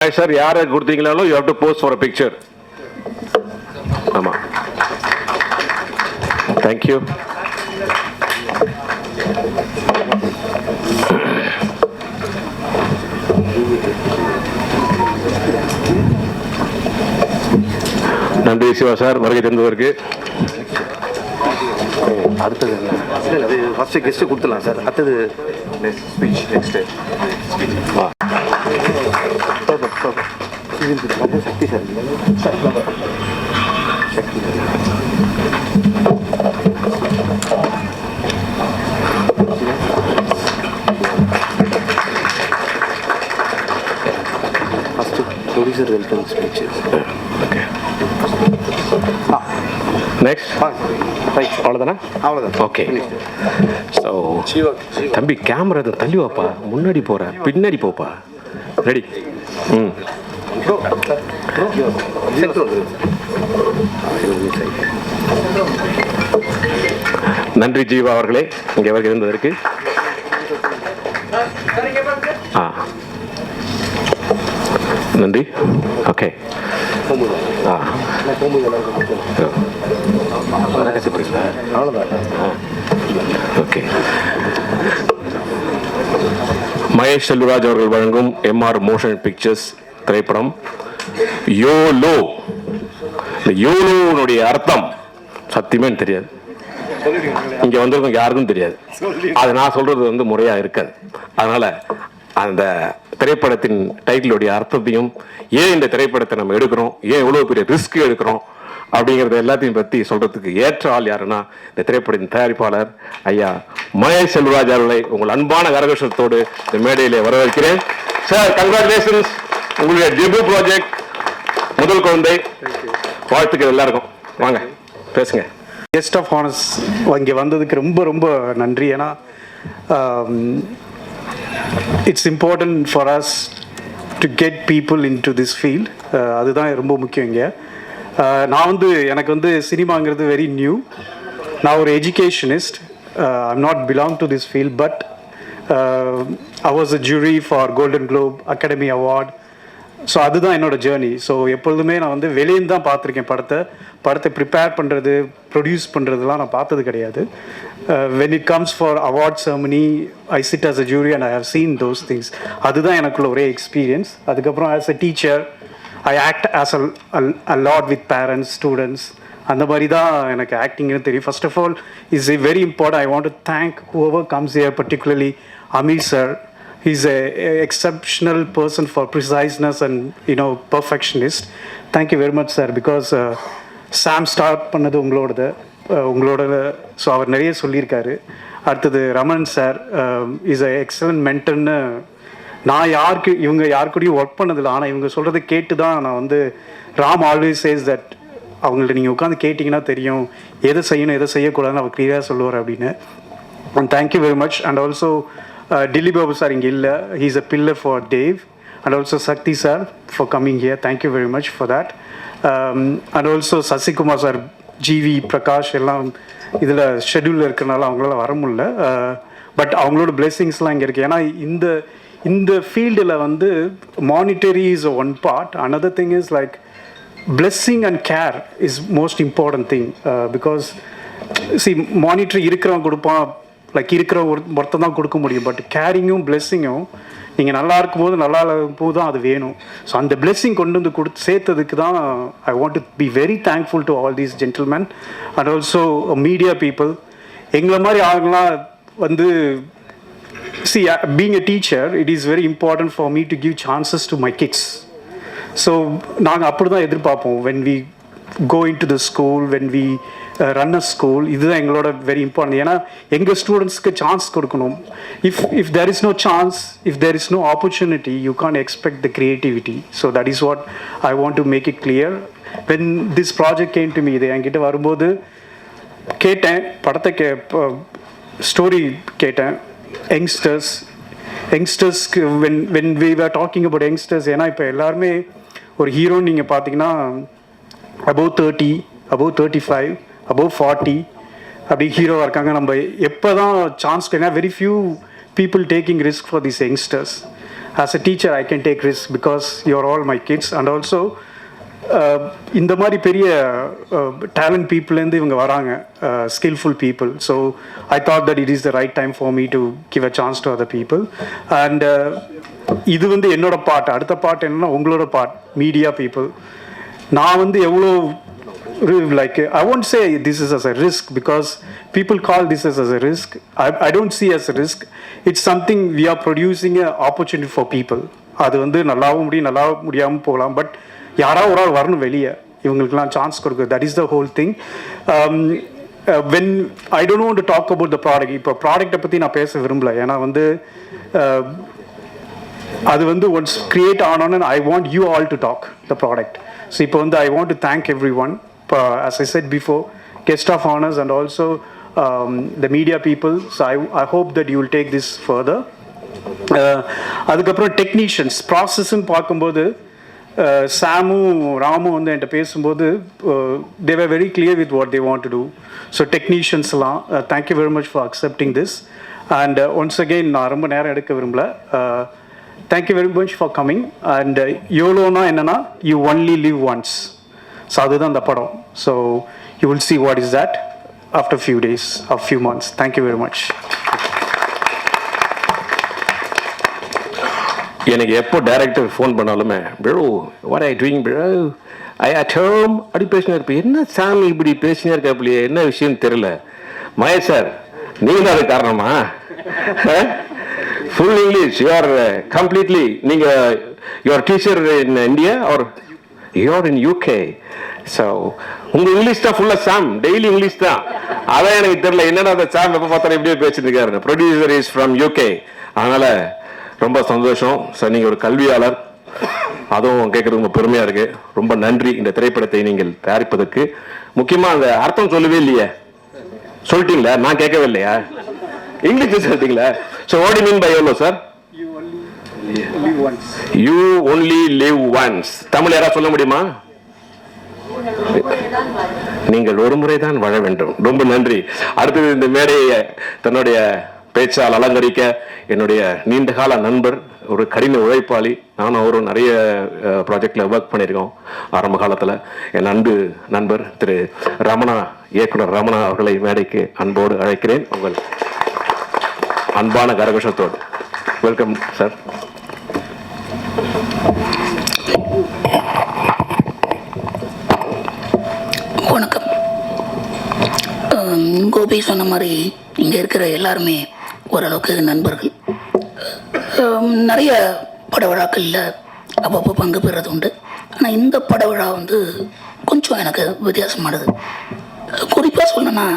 Sir யாரை கொடுத்தீங்களாலும் you have to post for a picture. ஆமா, தேங்க்யூ. நன்றி சிவா சார் வருகை தந்ததற்கு. அடுத்தது அது ஃபர்ஸ்ட் கெஸ்ட் கொடுத்துடலாம் சார். அடுத்தது speech next Sakthi sir. First producer welcome speech. Okay, next அவ்வளோதானே? அவ்வளோதான். ஓகே. ஸோ தம்பி கேமரா தள்ளி வாப்பா, முன்னாடி போகிற பின்னாடி போப்பா. ரெடி? ம். நன்றி ஜீவா அவர்களே இங்கே வரைக்கும் இருந்ததற்கு. நன்றி. ஓகே. ஓகே. மகேஷ் செல்வராஜ் அவர்கள் வழங்கும் எம்ஆர் மோஷன் பிக்சர்ஸ் திரைப்படம் யோலோ. இந்த யோலோனுடைய அர்த்தம் சத்தியமே தெரியாது, இங்க வந்திருக்கோம் யாருக்கும் தெரியாது. அது நான் சொல்றது முறையா இருக்காது. அதனால அந்த திரைப்படத்தின் டைட்டிலுடைய அர்த்தத்தையும், ஏன் இந்த திரைப்படத்தை நம்ம எடுக்கிறோம், ஏன் எவ்வளவு பெரிய ரிஸ்க் எடுக்கிறோம் அப்படிங்கறது எல்லாத்தையும் பத்தி சொல்றதுக்கு ஏற்ற ஆள் யாருன்னா இந்த திரைப்படத்தின் தயாரிப்பாளர் ஐயா மகேஷ் செல்வராஜ் அவர்களை உங்கள் அன்பான கரகோஷத்தோடு இந்த மேடையிலே வரவேற்கிறேன். சார், கங்க்ராச்சுலேஷன்ஸ், உங்களுடைய டெபியூ ப்ராஜெக்ட் முதல் குழந்தை. வாழ்த்துக்கள் எல்லாருக்கும். வாங்க பேசுங்க. கெஸ்ட் ஆஃப் ஹானர்ஸ் இங்கே வந்ததுக்கு ரொம்ப ரொம்ப நன்றி. ஏன்னா it's important for us to get people in to this field. அதுதான் ரொம்ப முக்கியம். இங்கே நான் எனக்கு சினிமாங்கிறது வெரி நியூ. நான் ஒரு educationist. I'm not belong to this field, but I was a jury for golden Globe academy award. So அதுதான் என்னோடய ஜேர்னி. ஸோ எப்பொழுதுமே நான் வெளியேந்து தான் பார்த்துருக்கேன். படத்தை ப்ரிப்பேர் பண்ணுறது, ப்ரொடியூஸ் பண்ணுறதுலாம் நான் பார்த்தது கிடையாது. When it comes for award ceremony I sit as a jury and I have seen those things. அதுதான் எனக்குள்ள ஒரே எக்ஸ்பீரியன்ஸ். அதுக்கப்புறம் as a teacher I act as a lot with parents, students. அந்த மாதிரி தான் எனக்கு ஆக்டிங்னு தெரியும். First of all is very important. I want to thank whoever comes here, particularly Amir sir. He's a exceptional person for preciseness and perfectionist. Thank you very much sir, because Sam start பண்ணது உங்களோட so அவர் நிறைய சொல்லியிருக்காரு. அடுத்தது Raman sir is a excellent மென்டர்னு. நான் இவங்க யாருக்கூடையும் work பண்ணதில்லை, ஆனால் இவங்க சொல்கிறத கேட்டு தான் நான் ராம் ஆல்வேஸ் சேஸ் தட் அவங்கள்ட்ட நீங்கள் உட்காந்து கேட்டிங்கன்னா தெரியும் எதை செய்யணும் எதை செய்யக்கூடாதுன்னு அவர் கிளியராக சொல்லுவார் அப்படின்னு. And thank you very much. And also Dilip Babu sir inge illa, he is a pillar for Dave, and also Sakti sir for coming here. Thank you very much for that. And also Sasikumar sir, GV Prakash எல்லாம் இதில் ஷெட்யூலில் இருக்கிறனால அவங்களால வர முடியல. But அவங்களோட பிளெஸிங்ஸ்லாம் இங்கே இருக்குது. ஏன்னா இந்த ஃபீல்டில் monetary is one part. another thing is like blessing and care is most important thing, because see monetary இருக்கிறவன் கொடுப்பான், லைக் இருக்கிற ஒருத்தன் தான் கொடுக்க முடியும். பட் கேரிங்கும் பிளெஸ்ஸிங்கும் நீங்கள் நல்லா இருக்கும்போது நல்லா இருக்கும்போது தான் அது வேணும். ஸோ அந்த பிளெஸ்ஸிங் கொண்டு சேர்த்ததுக்கு தான் I want to be very thankful to all these gentlemen and also media people. எங்களை மாதிரி ஆளுங்களாம் see being a teacher, it is very important for me to give chances to my kids. So நாங்கள் அப்படி தான் எதிர்பார்ப்போம். when we go into the school, when we run a school, இதுதான் எங்களோட very important. ஏன்னா எங்கள் ஸ்டூடெண்ட்ஸ்க்கு சான்ஸ் கொடுக்கணும். If there is no chance, if there is no opportunity, you can expect the creativity. So that is what I want to make it clear. When this project came to me, இது என்கிட்ட வரும்போது கேட்டேன், படத்தை story கேட்டேன். யங்ஸ்டர்ஸ்க்கு when we are talking about youngsters, ஏன்னா இப்போ எல்லாருமே ஒரு ஹீரோன்னு நீங்கள் பார்த்தீங்கன்னா above 30, above 35, above 40 அப்படி ஹீரோவாக இருக்காங்க. நம்ம எப்போ தான் சான்ஸ் கிடையாது. Very few people taking risk for these youngsters. as a teacher I can take risks because you're all my kids. And also இந்த மாதிரி பெரிய டேலண்ட் பீப்புளேருந்து இவங்க வராங்க, skilful people. So I thought that it is the right time for me to give a chance to other people. And இது வந்து என்னோட part. அடுத்த part என்னன்னா உங்களோட பார்ட், மீடியா பீப்புள். நான் வந்து எவ்வளோ like I won't say this is as a risk because people call this as a risk. I don't see as a risk. It's something we are producing an opportunity for people. அது வந்து நல்லாவும் முடியும், நல்லா முடியாமல் போகலாம். But யாராவது ஒரு ஆள் வரணும் வெளியே, இவங்களுக்குலாம் சான்ஸ் கொடுக்குது. That is the whole thing. When I don't want to talk about the product. இப்போ ப்ராடக்டை பற்றி நான் பேச விரும்பல. ஏன்னா வந்து அது வந்து ஒன்ஸ் கிரியேட் ஆனோன்னு I want you all to talk the product. So இப்போ வந்து I want to thank everyone. As I said before, guest of honors and also the media people. So I hope that you will take this further. அதுக்கப்புறம் technicians ப்ராசஸ்ன்னு பார்க்கும்போது சாமும் ராமும் வந்து என்கிட்ட பேசும்போது they were very clear with what they want to do. So டெக்னீஷியன்ஸ்லாம் thank you very much for accepting this. And once again நான் ரொம்ப நேரம் எடுக்க விரும்பல. Thank you very much for coming. And YOLOனா என்னன்னா you only live once. So அதுதான் அந்த படம். So you will see what is that after few days or few months. Thank you very much. எனக்கு எப்போ டைரக்டர் ஃபோன் பண்ணாலுமே bro what I doing bro I at home அப்படி பேசினா இருப்பேன். என்ன சாமி இப்படி பேசினா இருக்காப்லையே, என்ன விஷயம்னு தெரியல. மகேஷ் சார் நீங்கள் தான் அது காரணமா? Full English you are completely. நீங்கள் your teacher in India or you're in UK? So உங்கள் இங்கிலீஷ் தான் ஃபுல்லாக சாம், டெய்லி இங்கிலீஷ் தான். அதான் எனக்கு தெரியல என்னடா அந்த சாம் எப்போ பார்த்தாலும் எப்படியோ பேசிட்டு இருக்காரு. Producer is from UK. அதனால் ரொம்ப சந்தோஷம் சார். நீங்கள் ஒரு கல்வியாளர், அதுவும் கேட்குறது ரொம்ப பெருமையாக இருக்குது. ரொம்ப நன்றி இந்த திரைப்படத்தை நீங்கள் தயாரிப்பதற்கு. முக்கியமாக அந்த அர்த்தம் சொல்லவே இல்லையே, சொல்லிட்டீங்களா? நான் கேட்கவே இல்லையா? இங்கிலீஷ் சொல்லிட்டீங்களா? So what do mean by YOLO sir? You only live once. Tamil யாராவது சொல்ல முடியுமா? நீங்கள் ஒரு முறை தான் வாழ வேண்டும். ரொம்ப நன்றி. அடுத்தது இந்த மேடையை தன்னுடைய பேச்சால் அலங்கரிக்க என்னுடைய நீண்டகால நண்பர், ஒரு கடின உழைப்பாளி. நானும் அவரும் நிறைய ப்ராஜெக்டில் ஒர்க் பண்ணியிருக்கோம் ஆரம்ப காலத்தில். என் அன்பு நண்பர் திரு ரமணா, இயக்குனர் ரமணா அவர்களை மேடைக்கு அன்போடு அழைக்கிறேன். உங்கள் அன்பான கரகோஷத்தோடு வெல்கம் சார். வணக்கம். கோபி சொன்ன மாதிரி இங்கே இருக்கிற எல்லாருமே ஓரளவுக்கு நண்பர்கள். நிறைய பட விழாக்களில் அப்பப்போ பங்கு பெறுறது உண்டு. ஆனால் இந்த பட விழா வந்து கொஞ்சம் எனக்கு வித்தியாசமானது. குறிப்பாக சொல்லணும்னா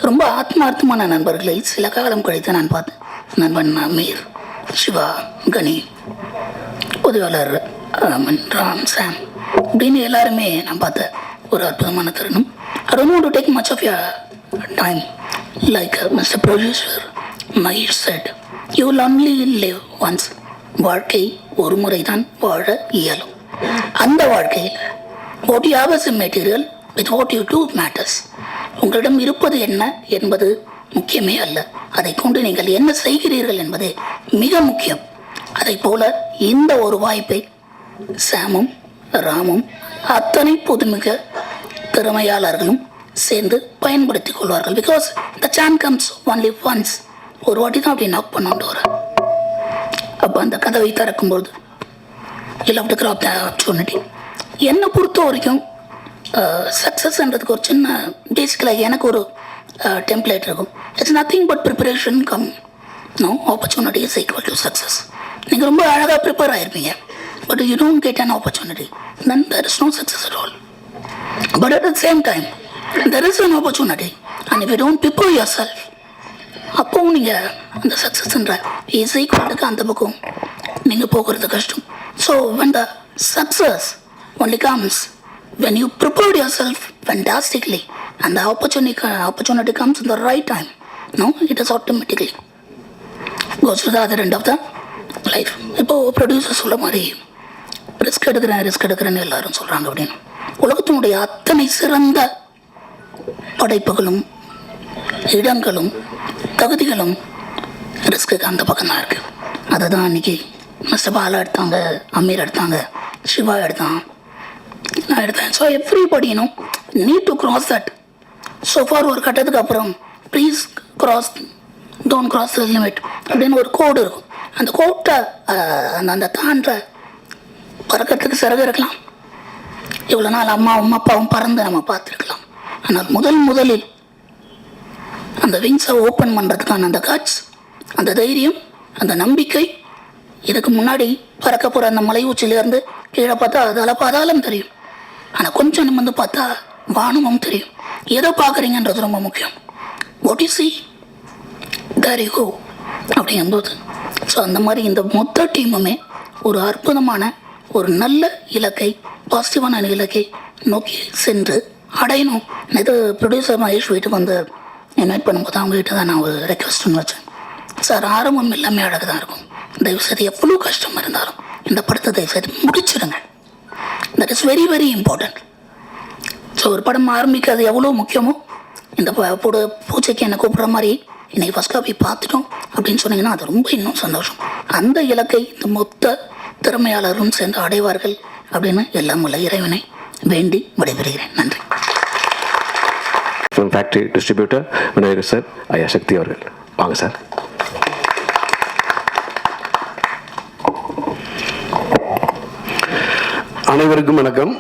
ரொம்ப ஆத்மார்த்தமான நண்பர்களை சில காலம் கழித்து நான் பார்த்தேன். நண்பன் மீர், சிவா, கனி, உதவியாளர் ராம், சாம் அப்படின்னு எல்லாருமே நான் பார்த்தேன். ஒரு அற்புதமான தருணம். I don't want to take much of your time. Like Mr. Producer Mahesh said, you will only live once. வாழ்க்கை ஒரு முறை தான் வாழ இயலும். அந்த வாழ்க்கையில் what you have as a material with what you do matters. உங்களிடம் இருப்பது என்ன என்பது முக்கியமே அல்ல, அதை கொண்டு நீங்கள் என்ன செய்கிறீர்கள் என்பதே மிக முக்கியம். அதை போல இந்த ஒரு வாய்ப்பை சாமும் ராமும் அத்தனை புதுமிக திறமையாளர்களும் சேர்ந்து பயன்படுத்திக் கொள்வார்கள். Because the chance comes only once. ஒரு வாட்டி தான் அப்படி நாக் பண்ணோண்டு வர. அப்போ அந்த கதவை திறக்கும்போது you love to grab the opportunity. என்னை பொறுத்த வரைக்கும் சக்ஸஸ்ன்றதுக்கு ஒரு சின்ன பேசிக்கலாக எனக்கு ஒரு டெம்ப்ளேட் இருக்கும். It's nothing but preparation come no opportunity is equal to success. நீங்கள் ரொம்ப அழகாக ப்ரிப்பேர் ஆகிருப்பீங்க, but you don't get an opportunity, then there is no success at all. But at the same time, there is an opportunity, and if you don't prepare yourself, அப்போ நீங்கள் அந்த சக்ஸஸ்ன்ற is ஈக்குவலுக்கு அந்த பக்கம் நீங்கள் போகிறது கஷ்டம். So when the success only comes when you prepared yourself fantastically and the opportunity comes in the right time, no, it is automatically goes to the other end of the life. இப்போது producer சொல்ல மாதிரி risk எடுக்கிறேன்னு எல்லாரும் சொல்கிறாங்க. அப்படின்னு உலகத்தினுடைய அத்தனை சிறந்த படைப்புகளும் இடங்களும் தகுதிகளும் ரிஸ்க்கு அந்த பக்கம் தான் இருக்குது. அதை தான் அன்றைக்கி மிஸ்டர் பாலா எடுத்தாங்க, அமீர் எடுத்தாங்க, சிவா எடுத்தான், நான் எடுத்தேன். So everybody need to cross that. So for ஒரு கட்டத்துக்கு அப்புறம் please cross, don't cross the limit அப்படின்னு ஒரு கோடு இருக்கும். அந்த கோட்டை அந்த தாண்ட பறக்கிறதுக்கு சிறகு இருக்கலாம். இவ்வளோ நாள் அம்மாவும் அப்பாவும் பறந்து நம்ம பார்த்துருக்கலாம். ஆனால் முதலில் அந்த விங்ஸை ஓப்பன் பண்ணுறதுக்கான அந்த கட்ஸ், அந்த தைரியம், அந்த நம்பிக்கை, இதுக்கு முன்னாடி பறக்க போகிற அந்த மலை உச்சிலேருந்து கீழே பார்த்தா அதால் பாதாளம் தெரியும். ஆனால் கொஞ்சம் நிமிர்ந்து பார்த்தா வானமும் தெரியும். எதை பார்க்குறீங்கன்றது ரொம்ப முக்கியம். What you see, there you go அப்படிங்கும்போது. ஸோ அந்த மாதிரி இந்த மொத்த டீமுமே ஒரு அற்புதமான ஒரு நல்ல இலக்கை, பாசிட்டிவான இலக்கை நோக்கி சென்று அடையணும். இது ப்ரொடியூசர் மகேஷ் வீட்டுக்கு வந்து இன்வைட் பண்ணும்போது அவங்க கிட்ட தான் நான் ஒரு ரெக்வஸ்ட்னு வச்சேன். சார், ஆரம்பம் எல்லாமே அழகு தான் இருக்கும். தயவுசெய்து எவ்வளோ கஷ்டம் இருந்தாலும் இந்த படத்தை தயவுசெய்து முடிச்சிடுங்க. That is very very important. So ஒரு படம் ஆரம்பிக்கிறது எவ்வளோ முக்கியமோ, இந்த பூஜைக்கு என்னை கூப்பிட்ற மாதிரி இன்னைக்கு ஃபஸ்ட் காப்பி பார்த்துட்டோம் அப்படின்னு சொன்னீங்கன்னா அது ரொம்ப இன்னும் சந்தோஷம். அந்த இலக்கை இந்த மொத்த திறமையாளரும் சேர்ந்து அடைவார்கள் அப்படின்னு எல்லாம் உள்ள இறைவனை வேண்டி விடைபெறுகிறேன். நன்றி. Film factory distributor Vinayagar sir, ஐயா சக்தி அவர்கள் வாங்க சார். அனைவருக்கும் வணக்கம்.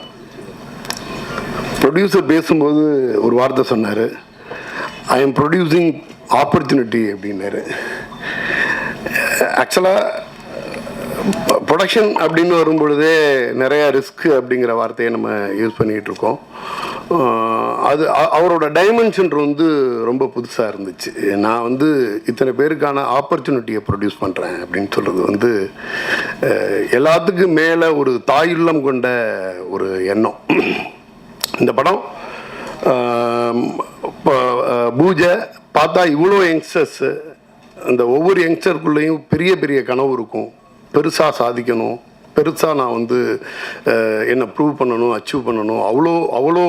ப்ரொடியூசர் பேசும்போது ஒரு வார்த்தை சொன்னார், ஐ எம் ப்ரொடியூசிங் ஆப்பர்ச்சுனிட்டி அப்படின்னாரு. ஆக்சுவலாக ப்ரொடக்ஷன் அப்படின்னு வரும்பொழுதே நிறையா ரிஸ்க் அப்படிங்கிற வார்த்தையை நம்ம யூஸ் பண்ணிகிட்டு இருக்கோம். அது அவரோட டைமென்ஷன் வந்து ரொம்ப புதுசாக இருந்துச்சு. நான் இத்தனை பேருக்கான ஆப்பர்ச்சுனிட்டியை ப்ரொடியூஸ் பண்ணுறேன் அப்படின்னு சொல்கிறது எல்லாத்துக்கும் மேலே ஒரு தாயுள்ளம் கொண்ட ஒரு எண்ணம். இந்த படம் பூஜை பார்த்தா இவ்வளோ யங்ஸ்டர்ஸு, அந்த ஒவ்வொரு யங்ஸ்டருக்குள்ளேயும் பெரிய பெரிய கனவு இருக்கும். பெருசாக சாதிக்கணும், பெருசாக நான் என்னை ப்ரூவ் பண்ணணும், அச்சீவ் பண்ணணும், அவ்வளோ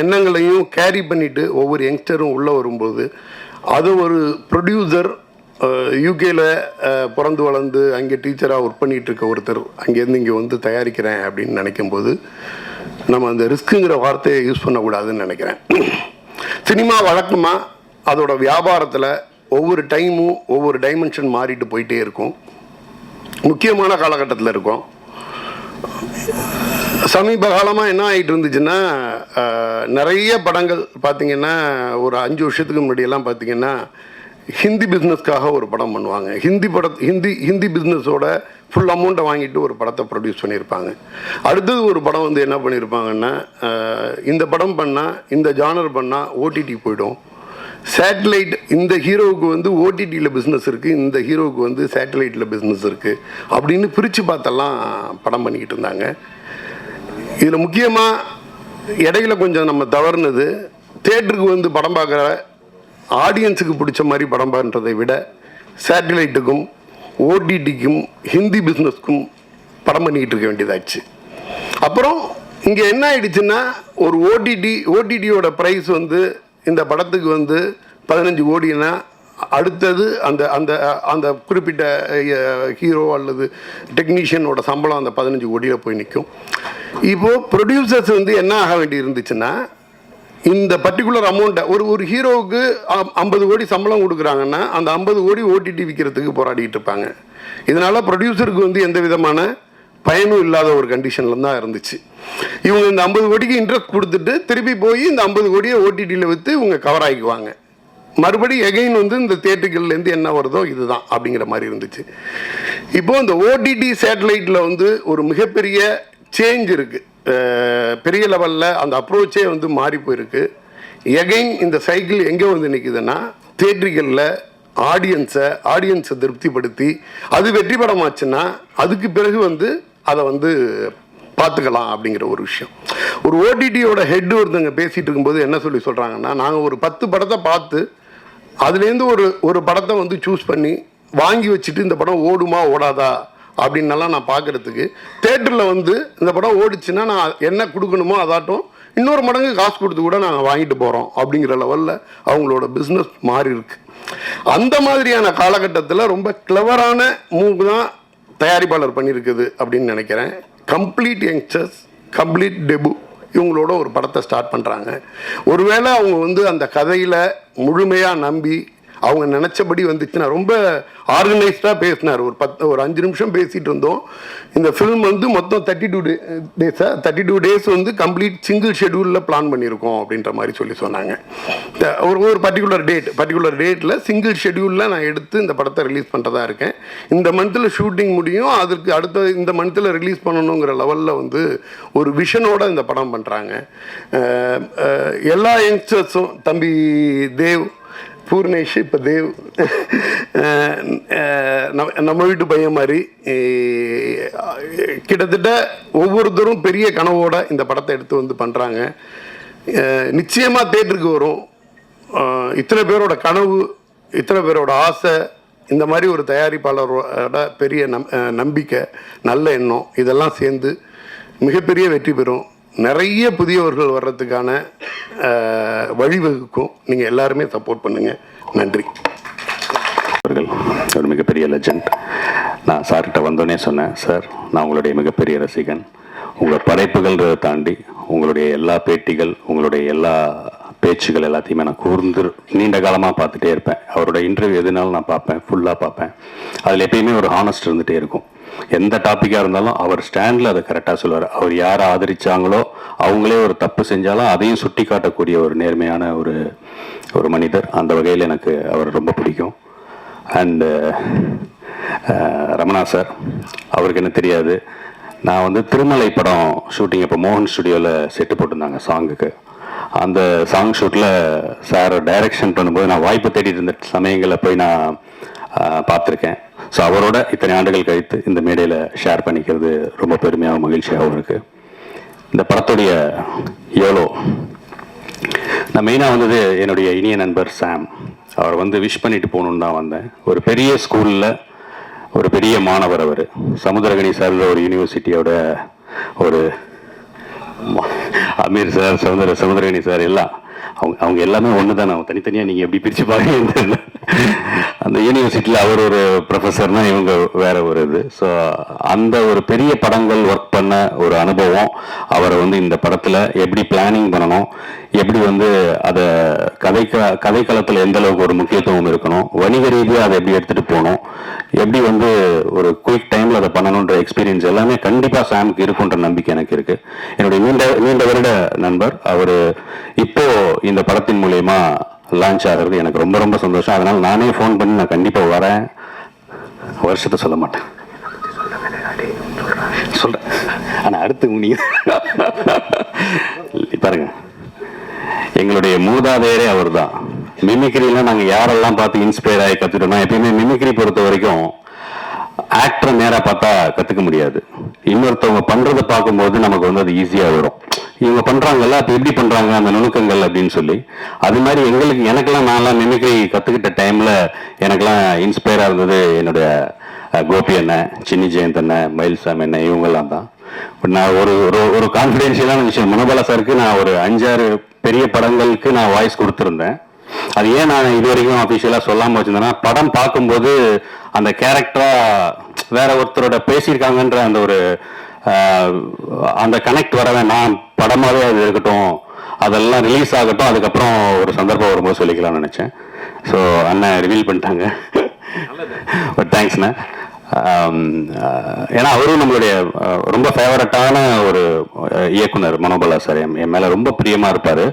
எண்ணங்களையும் கேரி பண்ணிவிட்டு ஒவ்வொரு யங்ஸ்டரும் உள்ளே வரும்போது அது ஒரு ப்ரொடியூசர் யூகேயில் பிறந்து வளர்ந்து அங்கே டீச்சராக ஒர்க் பண்ணிகிட்டு இருக்க ஒருத்தர் அங்கேருந்து இங்கே தயாரிக்கிறேன் அப்படின்னு நினைக்கும்போது நம்ம அந்த ரிஸ்க்குங்கிற வார்த்தையை யூஸ் பண்ணக்கூடாதுன்னு நினைக்கிறேன். சினிமா வழக்கமாக அதோட வியாபாரத்தில் ஒவ்வொரு டைமும் ஒவ்வொரு டைமென்ஷன் மாறிட்டு போயிட்டே இருக்கும். முக்கியமான காலகட்டத்தில் இருக்கும். சமீப காலமாக என்ன ஆகிட்டு இருந்துச்சுன்னா, நிறைய படங்கள் பார்த்திங்கன்னா ஒரு 5 வருஷத்துக்கு முன்னாடியெல்லாம் பார்த்திங்கன்னா ஹிந்தி பிஸ்னஸ்க்காக ஒரு படம் பண்ணுவாங்க. ஹிந்தி பிஸ்னஸோட ஃபுல் அமௌண்ட்டை வாங்கிட்டு ஒரு படத்தை ப்ரொடியூஸ் பண்ணியிருப்பாங்க. அடுத்தது ஒரு படம் என்ன பண்ணியிருப்பாங்கன்னா, இந்த படம் பண்ணால், இந்த ஜானர் பண்ணால் ஓடிடி போயிடும், சேட்டலைட் இந்த ஹீரோவுக்கு ஓடிடியில் பிஸ்னஸ் இருக்குது, இந்த ஹீரோவுக்கு சேட்டலைட்டில் பிஸ்னஸ் இருக்குது அப்படின்னு பிரித்து பார்த்தெல்லாம் படம் பண்ணிக்கிட்டு இருந்தாங்க. இதில் முக்கியமாக இடையில கொஞ்சம் நம்ம தவறுனது, தேட்டருக்கு படம் பார்க்குற ஆடியன்ஸுக்கு பிடிச்ச மாதிரி படம் பண்ணுறதை விட சேட்டலைட்டுக்கும் ஓடிடிக்கும் ஹிந்தி பிஸ்னஸ்க்கும் படம் பண்ணிக்கிட்டு இருக்க வேண்டியதாச்சு. அப்புறம் இங்கே என்ன ஆயிடுச்சுன்னா, ஒரு ஓடிடியோட ப்ரைஸ் இந்த படத்துக்கு 15 கோடினா அடுத்தது அந்த அந்த அந்த குறிப்பிட்ட ஹீரோ அல்லது டெக்னீஷியனோட சம்பளம் அந்த 15 கோடியில் போய் நிற்கும். இப்போது ப்ரொடியூசர்ஸ் என்ன ஆக வேண்டி இருந்துச்சுன்னா, இந்த பர்டிகுலர் அமௌண்ட்டை ஒரு ஹீரோவுக்கு 50 கோடி சம்பளம் கொடுக்குறாங்கன்னா அந்த 50 கோடி ஓடிடி விற்கிறதுக்கு போராடிட்டு இருப்பாங்க. இதனால் ப்ரொடியூசருக்கு எந்த விதமான பயனும் இல்லாத ஒரு கண்டிஷனில் தான் இருந்துச்சு. இவங்க இந்த 50 கோடிக்கு இன்ட்ரெஸ்ட் கொடுத்துட்டு திருப்பி போய் இந்த 50 கோடியை ஓடிடியில் விற்று இவங்க கவர் ஆகிக்குவாங்க. மறுபடி எகைன் இந்த தேட்டர்கள்லேருந்து என்ன வருதோ இதுதான் அப்படிங்கிற மாதிரி இருந்துச்சு. இப்போது இந்த ஓடிடி சேட்டலைட்டில் ஒரு மிகப்பெரிய சேஞ்ச் இருக்குது. பெரிய லெவலில் அந்த அப்ரோச்சே மாறி போயிருக்கு. எகைன் இந்த சைக்கிள் எங்கே நிற்குதுன்னா, தேட்டர்களில் ஆடியன்ஸை திருப்திப்படுத்தி அது வெற்றி படமாச்சுன்னா அதுக்கு பிறகு அதை பார்த்துக்கலாம் அப்படிங்கிற ஒரு விஷயம். ஒரு ஓடிடியோட ஹெட் ஒருத்தங்க பேசிகிட்டு இருக்கும்போது என்ன சொல்கிறாங்கன்னா, நாங்கள் ஒரு 10 படத்தை பார்த்து அதுலேருந்து ஒரு படத்தை சூஸ் பண்ணி வாங்கி வச்சுட்டு இந்த படம் ஓடுமா ஓடாதா அப்படின்னலாம் நான் பார்க்குறதுக்கு தேட்டரில் இந்த படம் ஓடிச்சுன்னா நான் என்ன கொடுக்கணுமோ அதாட்டும் இன்னொரு மடங்கு காசு கொடுத்து கூட நாங்கள் வாங்கிட்டு போகிறோம் அப்படிங்கிற லெவலில் அவங்களோட பிஸ்னஸ் மாறி இருக்கு. அந்த மாதிரியான காலகட்டத்தில் ரொம்ப கிளவரான மூவ் தான் தயாரிப்பாளர் பண்ணியிருக்குது அப்படின்னு நினைக்கிறேன். கம்ப்ளீட் யங்ஸ்டர்ஸ், கம்ப்ளீட் டெபு இவங்களோட ஒரு படத்தை ஸ்டார்ட் பண்ணுறாங்க. ஒருவேளை அவங்க வந்து அந்த கதையில் முழுமையாக நம்பி அவங்க நினச்சபடி வந்துச்சுன்னா, ரொம்ப ஆர்கனைஸ்டாக பேசினார். ஒரு 5 நிமிஷம் பேசிகிட்டு இருந்தோம். இந்த ஃபில்ம் வந்து மொத்தம் 32 டேஸ் வந்து கம்ப்ளீட் சிங்கிள் ஷெடியூலில் பிளான் பண்ணியிருக்கோம் அப்படின்ற மாதிரி சொன்னாங்க. ஒரு பர்டிகுலர் டேட்டில் சிங்கிள் ஷெடியூலில் நான் எடுத்து இந்த படத்தை ரிலீஸ் பண்ணுறதா இருக்கேன். இந்த மந்தில் ஷூட்டிங் முடியும், அதுக்கு அடுத்த இந்த மந்தில் ரிலீஸ் பண்ணணுங்கிற லெவலில் வந்து ஒரு விஷனோட இந்த படம் பண்ணுறாங்க. எல்லா யங்ஸ்டர்ஸும், தம்பி தேவ், பூர்ணேஷ், இப்போ தேவ் நம்ம வீட்டு பையன் மாதிரி கிட்டத்தட்ட ஒவ்வொருத்தரும் பெரிய கனவோட இந்த படத்தை எடுத்து வந்து பண்ணுறாங்க. நிச்சயமாக தேட்டருக்கு வரும். இத்தனை பேரோட கனவு, இத்தனை பேரோட ஆசை, இந்த மாதிரி ஒரு தயாரிப்பாளரோட பெரிய நம்பிக்கை, நல்ல எண்ணம் இதெல்லாம் சேர்ந்து மிகப்பெரிய வெற்றி பெறும். நிறைய புதியவர்கள் வர்றதுக்கான வழிவகுக்கும். நீங்கள் எல்லாருமே சப்போர்ட் பண்ணுங்கள். நன்றி. ஒரு மிகப்பெரிய லெஜண்ட். நான் சார்கிட்ட வந்தோடனே சொன்னேன், சார் நான் உங்களுடைய மிகப்பெரிய ரசிகன். உங்கள் படைப்புகள் தாண்டி உங்களுடைய எல்லா பேட்டிகள், உங்களுடைய எல்லா பேச்சுகள் எல்லாத்தையுமே நான் கூர்ந்து நீண்ட காலமாக பார்த்துட்டே இருப்பேன். அவரோட இன்டர்வியூ எதுனாலும் நான் பார்ப்பேன், ஃபுல்லாக பார்ப்பேன். அதில் எப்பயுமே ஒரு ஹானஸ்ட் இருந்துகிட்டே இருக்கும். எந்த டாப்பிக்காக இருந்தாலும் அவர் ஸ்டாண்டில் அதை கரெக்டாக சொல்லுவார். அவர் யாரை ஆதரித்தாங்களோ அவங்களே ஒரு தப்பு செஞ்சாலும் அதையும் சுட்டி காட்டக்கூடிய ஒரு நேர்மையான ஒரு மனிதர். அந்த வகையில் எனக்கு அவர் ரொம்ப பிடிக்கும். அண்டு ரமணா சார், அவருக்கு என்ன தெரியாது, நான் வந்து திருமலை படம் ஷூட்டிங் இப்போ மோகன் ஸ்டுடியோவில் செட்டு போட்டிருந்தாங்க சாங்குக்கு. அந்த சாங் ஷூட்டில் சார் டைரக்ஷன் பண்ணும்போது நான் வாய்ப்பு தேடிட்டு இருந்த சமயங்களில் போய் நான் பார்த்துருக்கேன். ஸோ அவரோட இத்தனை ஆண்டுகள் கழித்து இந்த மேடையில் ஷேர் பண்ணிக்கிறது ரொம்ப பெருமையாகவும் மகிழ்ச்சியாகவும் இருக்குது. இந்த படத்துடைய யோலோ நான் மெயினாக வந்தது என்னுடைய இனிய நண்பர் சாம். அவர் வந்து விஷ் பண்ணிட்டு போகணுன்னு தான் வந்தேன். ஒரு பெரிய ஸ்கூலில் ஒரு பெரிய மாணவர். அவர் சமுத்திரகனி சார் ஒரு யூனிவர்சிட்டியோட ஒரு அமீர் சார், சமுத்திரகனி சார் எல்லாம் அவங்க எல்லாமே ஒன்று தான். அவங்க தனித்தனியாக நீங்கள் எப்படி பிரித்து பாருங்க. அந்த யூனிவர்சிட்டியில் அவர் ஒரு ப்ரொஃபஸர்னா இவங்க வேற ஒரு இது. ஸோ அந்த ஒரு பெரிய படங்கள் ஒர்க் பண்ண ஒரு அனுபவம் அவரை வந்து இந்த படத்தில் எப்படி பிளானிங் பண்ணணும், எப்படி வந்து அதை கதைக்களத்தில் எந்த அளவுக்கு ஒரு முக்கியத்துவம் இருக்கணும், வணிக ரீதியாக அதை எப்படி எடுத்துகிட்டு போகணும், எப்படி வந்து ஒரு குயிக் டைமில் அதை பண்ணணுன்ற எக்ஸ்பீரியன்ஸ் எல்லாமே கண்டிப்பாக சாமுக்கு இருக்குன்ற நம்பிக்கை எனக்கு இருக்குது. என்னுடைய நீண்ட வருட நண்பர் அவர் இப்போ இந்த படத்தின் மூலயமா லான்ச் ஆகிறது எனக்கு ரொம்ப ரொம்ப சந்தோஷம். அதனால் நானே ஃபோன் பண்ணி நான் கண்டிப்பாக வரேன். வருஷத்தை சொல்ல மாட்டேன், சொல்கிறேன். ஆனால் அடுத்து நீங்கள் பாருங்க, எங்களுடைய மூதாதையரே அவர் தான். மிமிக்ரிலாம் நாங்கள் யாரெல்லாம் பார்த்து இன்ஸ்பயர் ஆகி கற்றுட்டோம்னா, எப்பயுமே மிமிக்ரி பொறுத்த வரைக்கும் ஆக்டரை நேராக பார்த்தா கற்றுக்க முடியாது. இன்னொருத்தவங்க பண்ணுறதை பார்க்கும்போது நமக்கு வந்து அது ஈஸியாக வரும். இவங்க பண்ணுறாங்கல்ல, அப்போ எப்படி பண்ணுறாங்க அந்த நுணுக்கங்கள் அப்படின்னு சொல்லி. அது மாதிரி எனக்கெல்லாம் நான்லாம் மிமிக்ரி கற்றுக்கிட்ட டைமில் எனக்கெல்லாம் இன்ஸ்பயராக இருந்தது என்னுடைய கோபி அண்ணன், சின்னி ஜெயந்த் அண்ணன், மயில்சாமி அண்ணன், இவங்கெல்லாம் தான். நான் ஒரு கான்ஃபிடென்ஷியலான விஷயம், மனோபாலா சாருக்கு நான் ஒரு 5-6 பெரிய படங்களுக்கு நான் வாய்ஸ் கொடுத்துருந்தேன். அது ஏன் நான் இது வரைக்கும் அஃபிஷியலாக சொல்லாமல் வச்சுருந்தேன்னா, படம் பார்க்கும்போது அந்த கேரக்டராக வேற ஒருத்தரோட பேசியிருக்காங்கன்ற அந்த கனெக்ட் வர வேணாம், படமாகவே அது இருக்கட்டும், அதெல்லாம் ரிலீஸ் ஆகட்டும், அதுக்கப்புறம் ஒரு சந்தர்ப்பம் வரும்போது சொல்லிக்கலாம்னு நினச்சேன். ஸோ அண்ணன் ரிவீல் பண்ணிட்டாங்க. பட் தேங்க்ஸ்ண்ணே. ஏன்னா அவரும் நம்மளுடைய ரொம்ப ஃபேவரட்டான ஒரு இயக்குனர் மனோபாலா சார். என் மேலே ரொம்ப பிரியமாக இருப்பார்.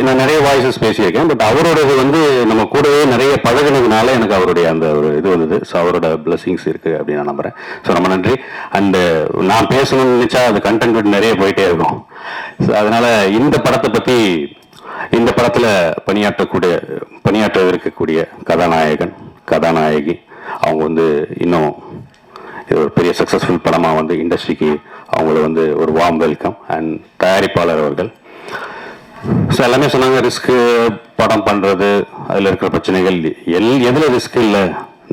நான் நிறைய வாய்ஸஸ் பேசியிருக்கேன். பட் அவரோட இது வந்து நம்ம கூடவே நிறைய பழகினதுனால எனக்கு அவருடைய அந்த ஒரு இது வந்தது. ஸோ அவரோட பிளெஸிங்ஸ் இருக்குது அப்படின்னு நான் நம்புகிறேன். ஸோ ரொம்ப நன்றி. அண்டு நான் பேசணும்னு நினச்சா அது கண்டென்ட் நிறைய போயிட்டே இருக்கும். ஸோ அதனால் இந்த படத்தை பற்றி, இந்த படத்தில் பணியாற்ற இருக்கக்கூடிய கதாநாயகி அவங்க வந்து இன்னும் இது ஒரு பெரிய சக்ஸஸ்ஃபுல் படமாக வந்து இண்டஸ்ட்ரிக்கு அவங்கள வந்து ஒரு வார்ம் வெல்கம். அண்ட் தயாரிப்பாளர் அவர்கள் ஸோ எல்லாமே சொன்னாங்க, ரிஸ்க்கு படம் பண்ணுறது, அதில் இருக்கிற பிரச்சனைகள், எதில் ரிஸ்க் இல்லை,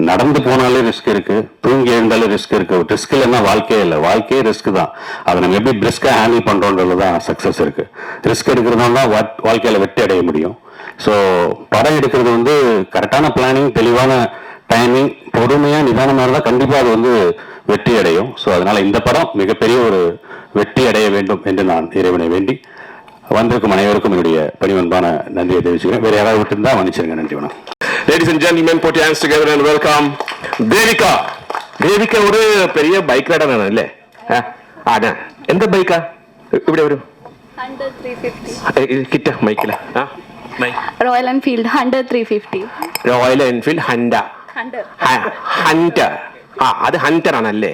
நடந்து போனாலே ரிஸ்க் இருக்கு, தூங்கி எழுந்தாலே ரிஸ்க் இருக்கு. ரிஸ்க் இல்லைன்னா வாழ்க்கையே இல்லை, வாழ்க்கையே ரிஸ்க் தான். அதை நம்ம எப்படி பிரிஸ்காக ஹேண்டில் பண்ணுறோன்றது தான் சக்ஸஸ் இருக்கு. ரிஸ்க் எடுக்கிறதுனால தான் வாழ்க்கையில் வெற்றி அடைய முடியும். ஸோ படம் எடுக்கிறது வந்து கரெக்டான பிளானிங், தெளிவான டைமிங், பொறுமையாக நிதானமாக இருந்தால் கண்டிப்பாக அது வந்து வெற்றி அடையும். ஸோ அதனால இந்த படம் மிகப்பெரிய ஒரு வெற்றி அடைய வேண்டும் என்று நான் இறைவனை வேண்டி வந்திருக்கும் அனைவருக்கும் என்னுடைய பணிவன்பான நன்றியை தெரிவிச்சுக்கிறேன். வேறு யாராவது விட்டுருந்தா மன்னிச்சிருங்க. நன்றி, வணக்கம். Ladies and gentlemen, put your hands together and welcome Devika. Devika ஒரு பெரிய பைக் ரைடர் அല്ലേ? ஆனா எந்த பைக்கா? இப்படி வரும் 100 350 கிட்ட மைக்கில. Royal Enfield 100 350 Royal Enfield Honda 100 Hunter. அது ஹண்டர் ஆனல்லே,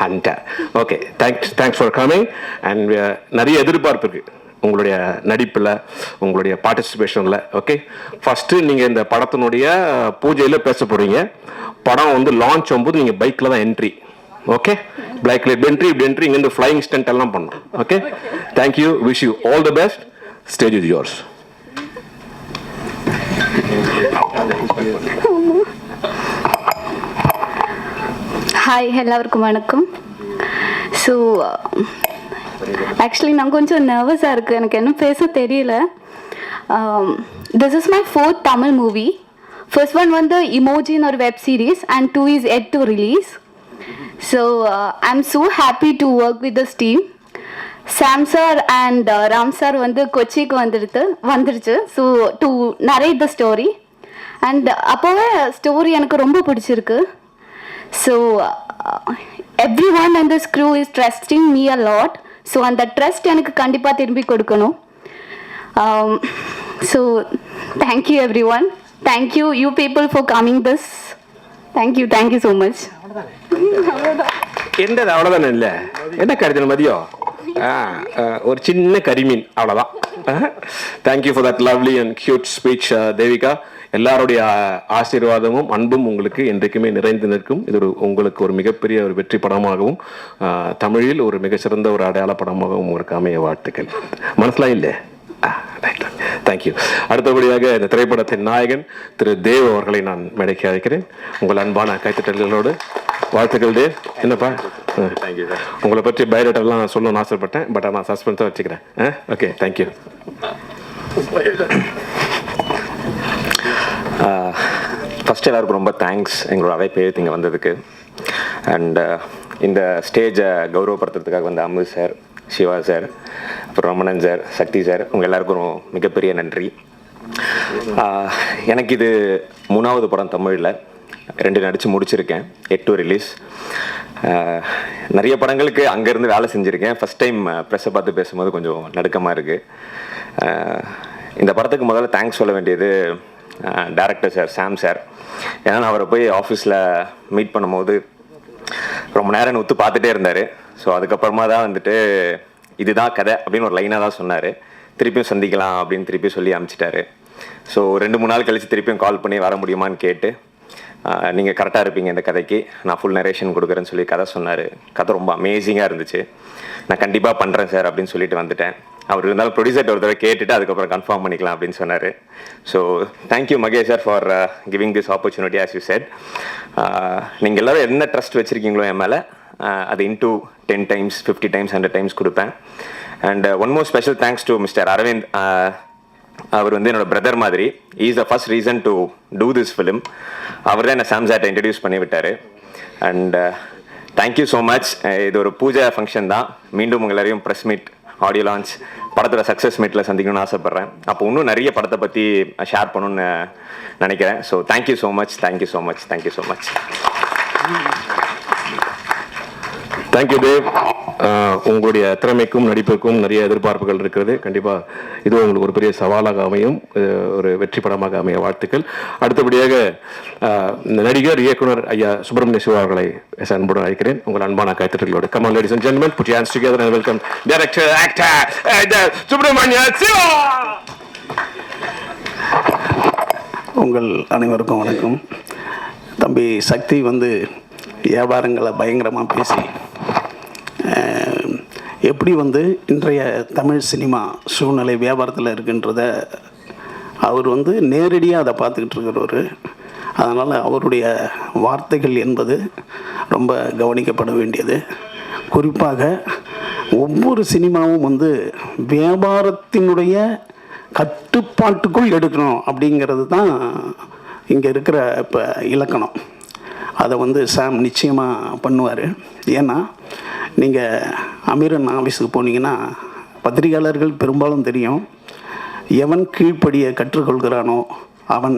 Hunter. Okay, thanks for coming. And நிறைய எதிர்பார்ப்பு இருக்கு உங்களுடைய நடிப்பில், உங்களுடைய பார்ட்டிசிபேஷனில். ஓகே, ஃபஸ்ட்டு நீங்கள் இந்த படத்தினுடைய பூஜையில் பேச போகிறீங்க. படம் வந்து லான்ச் ஆகும்போது நீங்கள் பைக்கில் தான் என்ட்ரி. ஓகே, பைக்கில் என்ட்ரி இங்கேருந்து ஃப்ளையிங் ஸ்டண்ட் எல்லாம் பண்ணணும். Okay, thank you, wish you all the best. Stage is yours. Hi, எல்லாருக்கும் வணக்கம். ஸோ ஆக்சுவலி நான் கொஞ்சம் நர்வஸாக இருக்குது, எனக்கு என்ன பேச தெரியல. This is my 4th Tamil movie. First one வந்து இமோஜின்னு ஒரு web series and 2 is yet to release. So I am so happy to work with this team. Sam sir and Ram sir வந்து கொச்சிக்கு வந்துருச்சு. So to narrate the story. And அப்போவே story எனக்கு ரொம்ப பிடிச்சிருக்கு. So everyone and this crew is trusting me a lot. So அந்த trust எனக்கு கண்டிப்பாக திரும்பி கொடுக்கணும். So thank you every one. Thank you you people for coming this. Thank you so much. என்னது அவ்வளோதானே? இல்லை என்ன கருத்து மதியோ? ஒரு சின்ன கரிமீன், அவ்வளோதான். Thank you for that lovely and cute speech Devika. எல்லாருடைய ஆசீர்வாதமும் அன்பும் உங்களுக்கு என்றைக்குமே நிறைந்து நிற்கும். இது உங்களுக்கு ஒரு மிகப்பெரிய ஒரு வெற்றி படமாகவும் தமிழில் ஒரு மிகச்சிறந்த ஒரு அடையாள படமாகவும் உங்களுக்கு அமைய வாழ்த்துக்கள். மனசுலாம் இல்லை? தேங்க்யூ. அடுத்தபடியாக இந்த திரைப்படத்தின் நாயகன் திரு தேவ் அவர்களை நான் மேடைக்கு அழைக்கிறேன். உங்கள் அன்பான கைத்தட்டல்களோடு வாழ்த்துக்கள் தேவ். என்னப்பா, உங்களை பற்றி பயோடேட்டாலாம் சொல்லணும்னு ஆசைப்பட்டேன், பட் நான் சஸ்பென்ஸாக வச்சுக்கிறேன். Okay, thank you. ஃபஸ்ட் எல்லாருக்கும் ரொம்ப தேங்க்ஸ் எங்களோட அழைப்பை இங்கே வந்ததுக்கு. அண்ட் இந்த ஸ்டேஜை கௌரவப்படுத்துறதுக்காக வந்த அம்மு சார், சிவா சார், அப்புறம் ரமணன் சார், சக்தி சார், உங்கள் எல்லாருக்கும் மிகப்பெரிய நன்றி. எனக்கு இது 3வது படம் தமிழில். 2 நடித்து முடிச்சிருக்கேன். 8 ரிலீஸ். நிறைய படங்களுக்கு அங்கேருந்து வேலை செஞ்சுருக்கேன். ஃபஸ்ட் டைம் ப்ரெஸ்ஸை பார்த்து பேசும்போது கொஞ்சம் நடுக்கமாக இருக்குது. இந்த படத்துக்கு முதல்ல தேங்க்ஸ் சொல்ல வேண்டியது டைரக்டர் சார், சாம் சார். ஏன்னா நான் அவரை போய் ஆஃபீஸில் மீட் பண்ணும்போது ரொம்ப நேரம் ஒத்து பார்த்துட்டே இருந்தார். ஸோ அதுக்கப்புறமா தான் வந்துட்டு இதுதான் கதை அப்படின்னு ஒரு லைனாக தான் சொன்னார். திருப்பியும் சந்திக்கலாம் அப்படின்னு திருப்பி சொல்லி அனுப்பிச்சிட்டாரு. ஸோ 2-3 நாள் கழித்து திருப்பியும் கால் பண்ணி வர முடியுமான்னு கேட்டு, நீங்கள் கரெக்டாக இருப்பீங்க இந்த கதைக்கு, நான் ஃபுல் நரேஷன் கொடுக்குறேன்னு சொல்லி கதை சொன்னார். கதை ரொம்ப அமேசிங்காக இருந்துச்சு. நான் கண்டிப்பாக பண்ணுறேன் சார் அப்படின்னு சொல்லிட்டு வந்துட்டேன். அவர் இருந்தாலும் ப்ரொடியூசர்கிட்ட ஒரு தடவை கேட்டுட்டு அதுக்கப்புறம் கன்ஃபார்ம் பண்ணிக்கலாம் அப்படின்னு சொன்னார். So thank you Mahesh sir for giving this opportunity. As you said, நீங்கள் எல்லோரும் என்ன ட்ரஸ்ட் வச்சுருக்கீங்களோ என் மேலே, அது இன்டூ 10 times 50 times 100 times கொடுப்பேன். And one more special thanks to mister Aravind. அவர் வந்து என்னோட பிரதர் மாதிரி. Is the first reason to do this film. அவர் தான் என்னை சாம்சாட்டை இன்ட்ரடியூஸ் பண்ணி விட்டார். And thank you so much. இது ஒரு பூஜை ஃபங்க்ஷன் தான். மீண்டும் உங்கள் எல்லாரையும் ப்ரெஸ் மீட், ஆடியோ லான்ச், படத்தோட சக்ஸஸ் மீட்டில் சந்திக்கணும்னு ஆசைப்பட்றேன். அப்போ இன்னும் நிறைய படத்தை பற்றி ஷேர் பண்ணணும்னு நினைக்கிறேன். So thank you so much. Thank you so much. Thank you Dev. உங்களுடைய திறமைக்கும் நடிப்புக்கும் நிறைய எதிர்பார்ப்புகள் இருக்கிறது. கண்டிப்பாக இது உங்களுக்கு ஒரு பெரிய சவாலாக அமையும், ஒரு வெற்றி படமாக அமைய வாழ்த்துக்கள். அடுத்தபடியாக நடிகர் இயக்குனர் ஐயா சுப்பிரமணிய சிவா அவர்களை அன்புடன் அழைக்கிறேன். உங்கள் அன்பான கைத்தட்டலோடு. Come on ladies and gentlemen, put your hands together and welcome director, actor, Subramaniya Siva. உங்கள் அனைவருக்கும் வணக்கம். தம்பி சக்தி வந்து வியாபாரங்களை பயங்கரமாக பேசி எப்படி வந்து இன்றைய தமிழ் சினிமா சூழ்நிலை வியாபாரத்தில் இருக்குன்றத அவர் வந்து நேரடியாக அதை பார்த்துக்கிட்டு இருக்கிறவர். அதனால் அவருடைய வார்த்தைகள் என்பது ரொம்ப கவனிக்கப்பட வேண்டியது. குறிப்பாக ஒவ்வொரு சினிமாவும் வந்து வியாபாரத்தினுடைய கட்டுப்பாட்டுக்குள் எடுக்கணும் அப்படிங்கிறது தான் இங்கே இருக்கிற இப்போ இலக்கணம். அதை வந்து சாம் நிச்சயமாக பண்ணுவார். ஏன்னா நீங்கள் அமீரன் ஆஃபீஸுக்கு போனீங்கன்னா பத்திரிகையாளர்கள் பெரும்பாலும் தெரியும், எவன் கீழ்ப்படியை கற்றுக்கொள்கிறானோ அவன்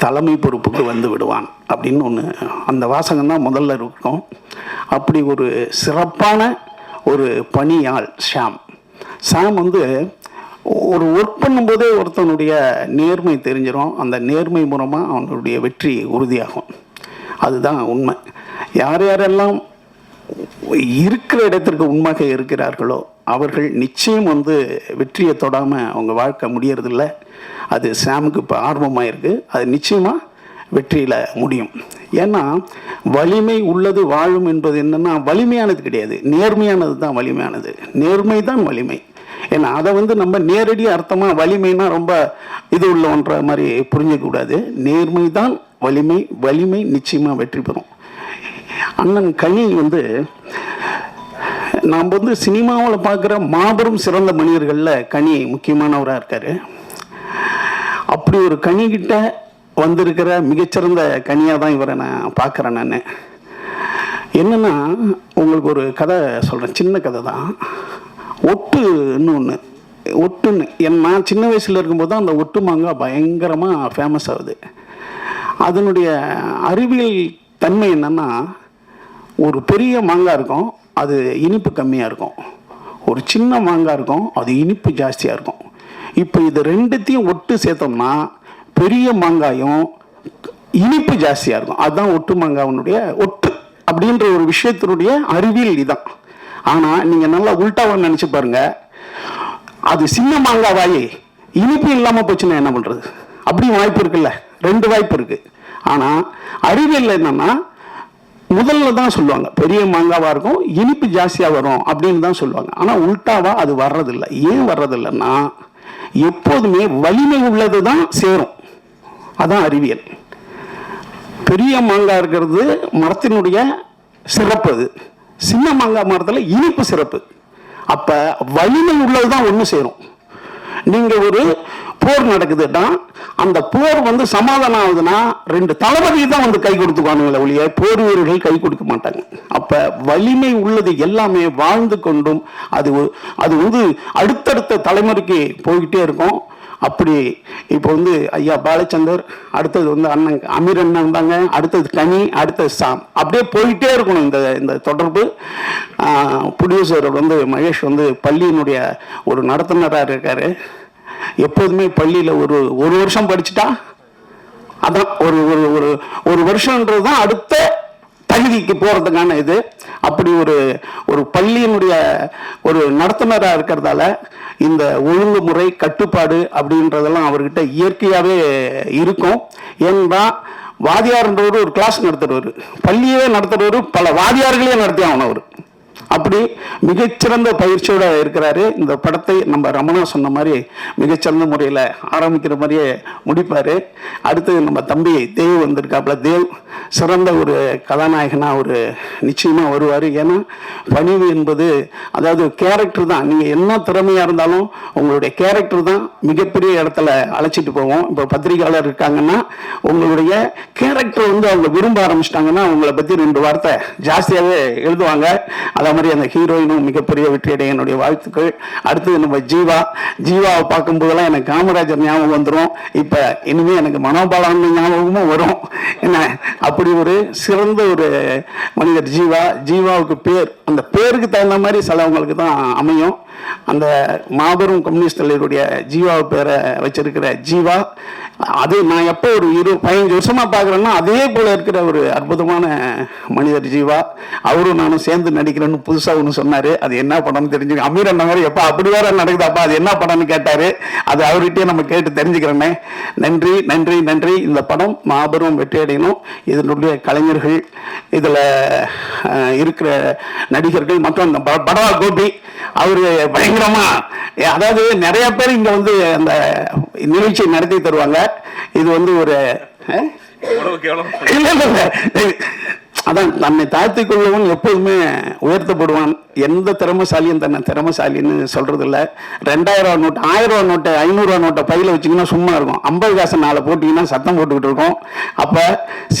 தலைமை பொறுப்புக்கு வந்து விடுவான் அப்படின்னு ஒன்று, அந்த வாசகம் தான் முதல்ல இருக்கும். அப்படி ஒரு சிறப்பான ஒரு பணியாள் சாம் வந்து ஒரு ஒர்க் பண்ணும்போதே ஒருத்தனுடைய நேர்மை தெரிஞ்சிடும். அந்த நேர்மை மூலமாக அவனுடைய வெற்றி உறுதியாகும். அதுதான் உண்மை. யார் யாரெல்லாம் இருக்கிற இடத்திற்கு உண்மையாக இருக்கிறார்களோ அவர்கள் நிச்சயம் வந்து வெற்றியை தொடாமல் அவங்க வாழ்க்கை முடியறதில்ல. அது சாமுக்கு இப்போ ஆர்வமாக இருக்குது. அது நிச்சயமாக வெற்றியில் முடியும். ஏன்னா வலிமை உள்ளது வாழும் என்பது என்னென்னா வலிமையானது கிடையாது, நேர்மையானது தான் வலிமையானது. நேர்மை தான் வலிமை. ஏன்னா அதை வந்து நம்ம நேரடி அர்த்தமாக வலிமைனா ரொம்ப இது உள்ள ஒன்ற மாதிரி புரிஞ்சக்கூடாது. நேர்மை தான் வலிமை. வலிமை நிச்சயமாக வெற்றி பெறும். அண்ணன் கனி வந்து நாம் வந்து சினிமாவில் பார்க்குற மாபெரும் சிறந்த மனிதர்களில் கனி முக்கியமானவராக இருக்கார். அப்படி ஒரு கனிகிட்ட வந்திருக்கிற மிகச்சிறந்த கனியாக தான் இவரை நான் பார்க்குறேன். நான் என்னென்னா உங்களுக்கு ஒரு கதை சொல்கிறேன், சின்ன கதை தான். ஒட்டுன்னு நான் சின்ன வயசில் இருக்கும்போது தான் அந்த ஒட்டு மாங்காய் பயங்கரமாக ஃபேமஸ் ஆகுது. அதனுடைய அறிவியல் தன்மை என்னென்னா, ஒரு பெரிய மாங்காய் இருக்கும், அது இனிப்பு கம்மியாக இருக்கும். ஒரு சின்ன மாங்காய் இருக்கும், அது இனிப்பு ஜாஸ்தியாக இருக்கும். இப்போ இது ரெண்டுத்தையும் ஒட்டு சேர்த்தோம்னா பெரிய மாங்காயும் இனிப்பு ஜாஸ்தியாக இருக்கும். அதுதான் ஒட்டு மாங்காயினுடைய ஒட்டு அப்படின்ற ஒரு விஷயத்தினுடைய அறிவியல் இதுதான். ஆனால் நீங்கள் நல்லா உள்டாவை நினச்சி பாருங்க, அது சின்ன மாங்காவாயி இனிப்பு இல்லாமல் போச்சுன்னா என்ன பண்ணுறது? அப்படி வாய்ப்பு இருக்குல்ல, ரெண்டு வாய்ப்பு இருக்குது. ஆனால் அறிவியல் என்னன்னா முதல்ல தான் சொல்லுவாங்க பெரிய மாங்காவாக இருக்கும், இனிப்பு ஜாஸ்தியாக வரும் அப்படின்னு தான் சொல்லுவாங்க. ஆனால் உள்டாவா அது வர்றதில்லை. ஏன் வர்றதில்லைன்னா எப்போதுமே வலிமை உள்ளது தான் சேரும். அதான் அறிவியல். பெரிய மாங்காய் இருக்கிறது மரத்தினுடைய சிறப்பு, அது சின்ன மாங்காய் மரத்தில் இனிப்பு சிறப்பு. அப்போ வலிமை உள்ளது தான் ஒன்று சேரும். நீங்கள் ஒரு போர் நடக்குதுன்னா அந்த போர் வந்து சமாதானம் ஆகுதுன்னா ரெண்டு தளபதி தான் வந்து கை கொடுத்துக்குவானுங்களே ஒழிய போர் வீரர்கள் கை கொடுக்க மாட்டாங்க. அப்போ வலிமை உள்ளது எல்லாமே வாழ்ந்து கொண்டும் அது வந்து அடுத்தடுத்த தலைமுறைக்கு போய்கிட்டே இருக்கும். அப்படி இப்போ வந்து ஐயா பாலச்சந்தர், அடுத்தது வந்து அண்ணன் அமீர் அண்ணன் இருந்தாங்க, அடுத்தது கனி, அடுத்தது சாம், அப்படியே போயிட்டே இருக்கணும் இந்த தொடர்பு. ப்ரொடியூசர் வந்து மகேஷ் வந்து பள்ளியினுடைய ஒரு நடத்துனராக இருக்காரு. எப்போதுமே பள்ளியில் ஒரு வருஷம் படிச்சுட்டா அதான் ஒரு வருஷன்றது தான் அடுத்த தகுதிக்கு போகிறதுக்கான இது. அப்படி ஒரு பள்ளியினுடைய ஒரு நடத்துனராக இருக்கிறதால இந்த ஒழுங்குமுறை கட்டுப்பாடு அப்படின்றதெல்லாம் அவர்கிட்ட இயற்கையாகவே இருக்கும். ஏன்னா வாதியார்ன்றவர் ஒரு கிளாஸ் நடத்துகிறவர், பள்ளியவே நடத்துகிறவர், பல வாதியார்களே நடத்தி ஆகணும். அப்படி மிகச்சிறந்த பயிற்சியோடு இருக்கிறாரு. இந்த படத்தை நம்ம ரமணா சொன்ன மாதிரி மிகச்சிறந்த முறையில் ஆரம்பிக்கிற மாதிரியே முடிப்பார். அடுத்து நம்ம தம்பி தேவ் வந்திருக்காப்புல. தேவ் சிறந்த ஒரு கதாநாயகனாக ஒரு நிச்சயமாக வருவார். ஏன்னா பணிவு என்பது அதாவது கேரக்டர் தான். நீங்கள் என்ன திறமையாக இருந்தாலும் உங்களுடைய கேரக்டர் தான் மிகப்பெரிய இடத்துல அழைச்சிட்டு போவோம். இப்போ பத்திரிகையாளர் இருக்காங்கன்னா உங்களுடைய கேரக்டர் வந்து அவங்க விரும்ப ஆரம்பிச்சிட்டாங்கன்னா உங்களை பற்றி 2 வார்த்தை ஜாஸ்தியாகவே எழுதுவாங்க. அதே மாதிரி அந்த ஹீரோயினும் மிகப்பெரிய வெற்றியடைய என்னுடைய வாழ்த்துக்கள். அடுத்தது நம்ம ஜீவாவை பார்க்கும்போதெல்லாம் எனக்கு காமராஜர் ஞாபகம் வந்துடும். இப்போ இனிமேல் எனக்கு மனோபாலான ஞாபகமும் வரும். என்ன அப்படி ஒரு சிறந்த ஒரு மனிதர் ஜீவாவுக்கு பேர், அந்த பேருக்கு தகுந்த மாதிரி சிலவங்களுக்கு தான் அமையும். அந்த மாபெரும் கம்யூனிஸ்ட் தலைவருடைய ஜீவா பேரை வச்சிருக்கிற ஜீவா, அது நான் எப்போ ஒரு 15 வருஷமா பார்க்குறேன்னா அதே போல இருக்கிற ஒரு அற்புதமான மனிதர் ஜீவா. அவரும் நானும் சேர்ந்து நடிக்கிறேன்னு புதுசாக ஒன்று சொன்னார். அது என்ன படம்னு தெரிஞ்சு அமீர் அண்ணா மாதிரி எப்போ அப்படி வேற நடக்குதாப்பா அது என்ன படம்னு கேட்டார். அது அவர்கிட்டயே நம்ம கேட்டு தெரிஞ்சுக்கிறோமே. நன்றி நன்றி நன்றி. இந்த படம் மாபெரும் வெற்றி அடையணும். இதனுடைய கலைஞர்கள், இதில் இருக்கிற நடிகர்கள் மற்றும் இந்த படவா கோபி அவரு பயங்கரமா, அதாவது நிறைய பேர் இங்க வந்து அந்த நிகழ்ச்சியை நடத்தி தருவாங்க. இது வந்து ஒரு இல்ல இல்ல அதான் தன்னை தாழ்த்தி கொள்ளவன் எப்போதுமே உயர்த்தப்படுவான். எந்த திறமைசாலியும் தன்னை திறமைசாலின்னு சொல்றது இல்லை. 2000 நோட்டு 1000 நோட்டு 500 நோட்டை பையில வச்சிங்கன்னா சும்மா இருக்கும். 50 காசு நாளை போட்டிங்கன்னா சத்தம் போட்டுக்கிட்டு இருக்கோம். அப்போ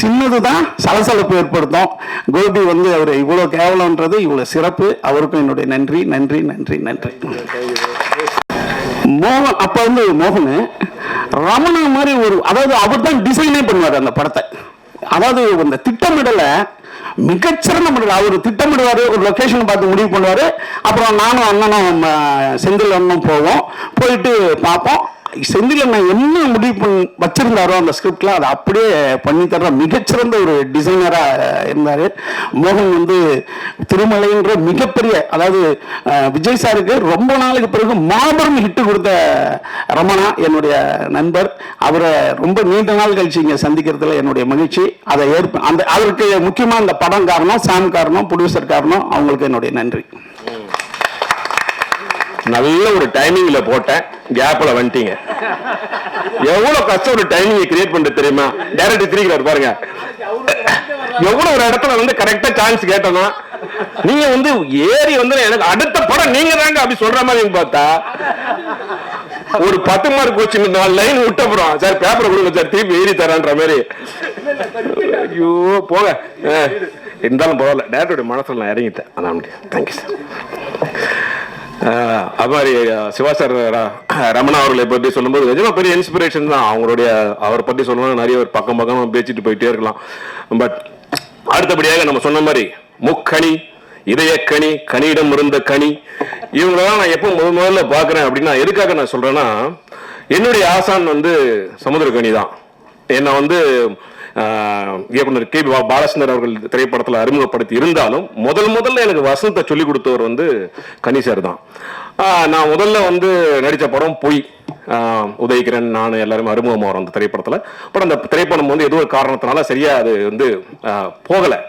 சின்னது தான் சலசலப்பு ஏற்படுத்தும். கோபி வந்து அவர் இவ்வளோ கேவலன்றது இவ்வளோ சிறப்பு. அவருக்கும் என்னுடைய நன்றி நன்றி நன்றி நன்றி. மோகன் அப்போ வந்து மோகன் ரமணா மாதிரி ஒரு, அதாவது அவர் தான் டிசைனே பண்ணுவார் அந்த படத்தை. அதாவது அந்த திட்டமிடலை மிகச்சிறந்த முறையில் அவர் திட்டமிடுவார். ஒரு லொக்கேஷன் பார்த்து முடிவு பண்ணுவார். அப்புறம் நானும் அண்ணனும் செந்தில் அண்ணனும் போயிட்டு பார்ப்போம். செந்தில் அண்ணன் என்ன முடிவு வச்சிருந்தாரோ அந்த ஸ்கிரிப்ட்ல அதை அப்படியே பண்ணி தர்ற மிகச்சிறந்த ஒரு டிசைனராக இருந்தார். மோகன் வந்து திருமலைன்ற மிகப்பெரிய, அதாவது விஜய் சாருக்கு ரொம்ப நாளுக்கு பிறகு மாபெரும் ஹிட்டு கொடுத்த ரமணா என்னுடைய நண்பர். அவரை ரொம்ப நீண்ட நாள் கழிச்சு இங்கே சந்திக்கிறதுல என்னுடைய மகிழ்ச்சி. அதை அந்த அவருக்கு முக்கியமாக இந்த படம் காரணம், சாம் காரணம், ப்ரொடியூசர் காரணம். அவங்களுக்கு என்னுடைய நன்றி. நல்ல ஒரு டைமிங்ல போட்டேன், கேப்ல வந்துட்டீங்க. எவ்வளவு கஷ்டம் ஒரு டைமிங் கிரியேட் பண்ணிட்டு தெரியுமா? டைரக்டர் திரிக்கிறார் பாருங்க. எவ்வளவு ஒரு இடத்துல வந்து கரெக்டா சான்ஸ் கேட்டோம்னா நீங்க வந்து ஏறி வந்து எனக்கு அடுத்த படம் நீங்க தாங்க அப்படி சொல்ற மாதிரி பார்த்தா ஒரு 10 மார்க் கொஸ்டின் 4 லைன் விட்டப்புறம் சார் பேப்பரை கொடுங்க சார் திருப்பி ஏறி தரான்ற மாதிரி. ஐயோ போங்க, இருந்தாலும் பரவாயில்ல, டேரக்டருடைய மனசுல நான் இறங்கிட்டேன். அதான் தேங்க்யூ சார். அது மாதிரி சிவா சார் ரமணா அவர்களை பற்றி சொல்லும்போது நிஜமா பெரிய இன்ஸ்பிரேஷன் தான். அவங்களுடைய அவரை பற்றி சொல்லணும் நிறைய ஒரு பக்கம் பேசிட்டு போயிட்டே இருக்கலாம். பட் அடுத்தபடியாக நம்ம சொன்ன மாதிரி முக்கணி, இதயக்கணி, கனியிடம் இருந்த கனி, இவங்களெல்லாம் நான் எப்போ முதல்ல பார்க்குறேன் அப்படின்னா எதுக்காக நான் சொல்றேன்னா, என்னுடைய ஆசான் வந்து சமுத்திரக்கனி தான். என்னை வந்து இயக்குனர் கே பாலச்சந்தர் அவர்கள் திரைப்படத்தில் அறிமுகப்படுத்தி இருந்தாலும் முதல்ல எனக்கு வசனத்தை சொல்லிக் கொடுத்தவர் வந்து கனி சார் தான். நான் முதல்ல வந்து நடித்த படம் பொய், உதயகிரன் நான் எல்லாருமே அறிமுகமாக வரோம் அந்த திரைப்படத்தில். பட் அந்த திரைப்படம் வந்து ஏதோ ஒரு காரணத்தினால சரியா அது வந்து போகலை.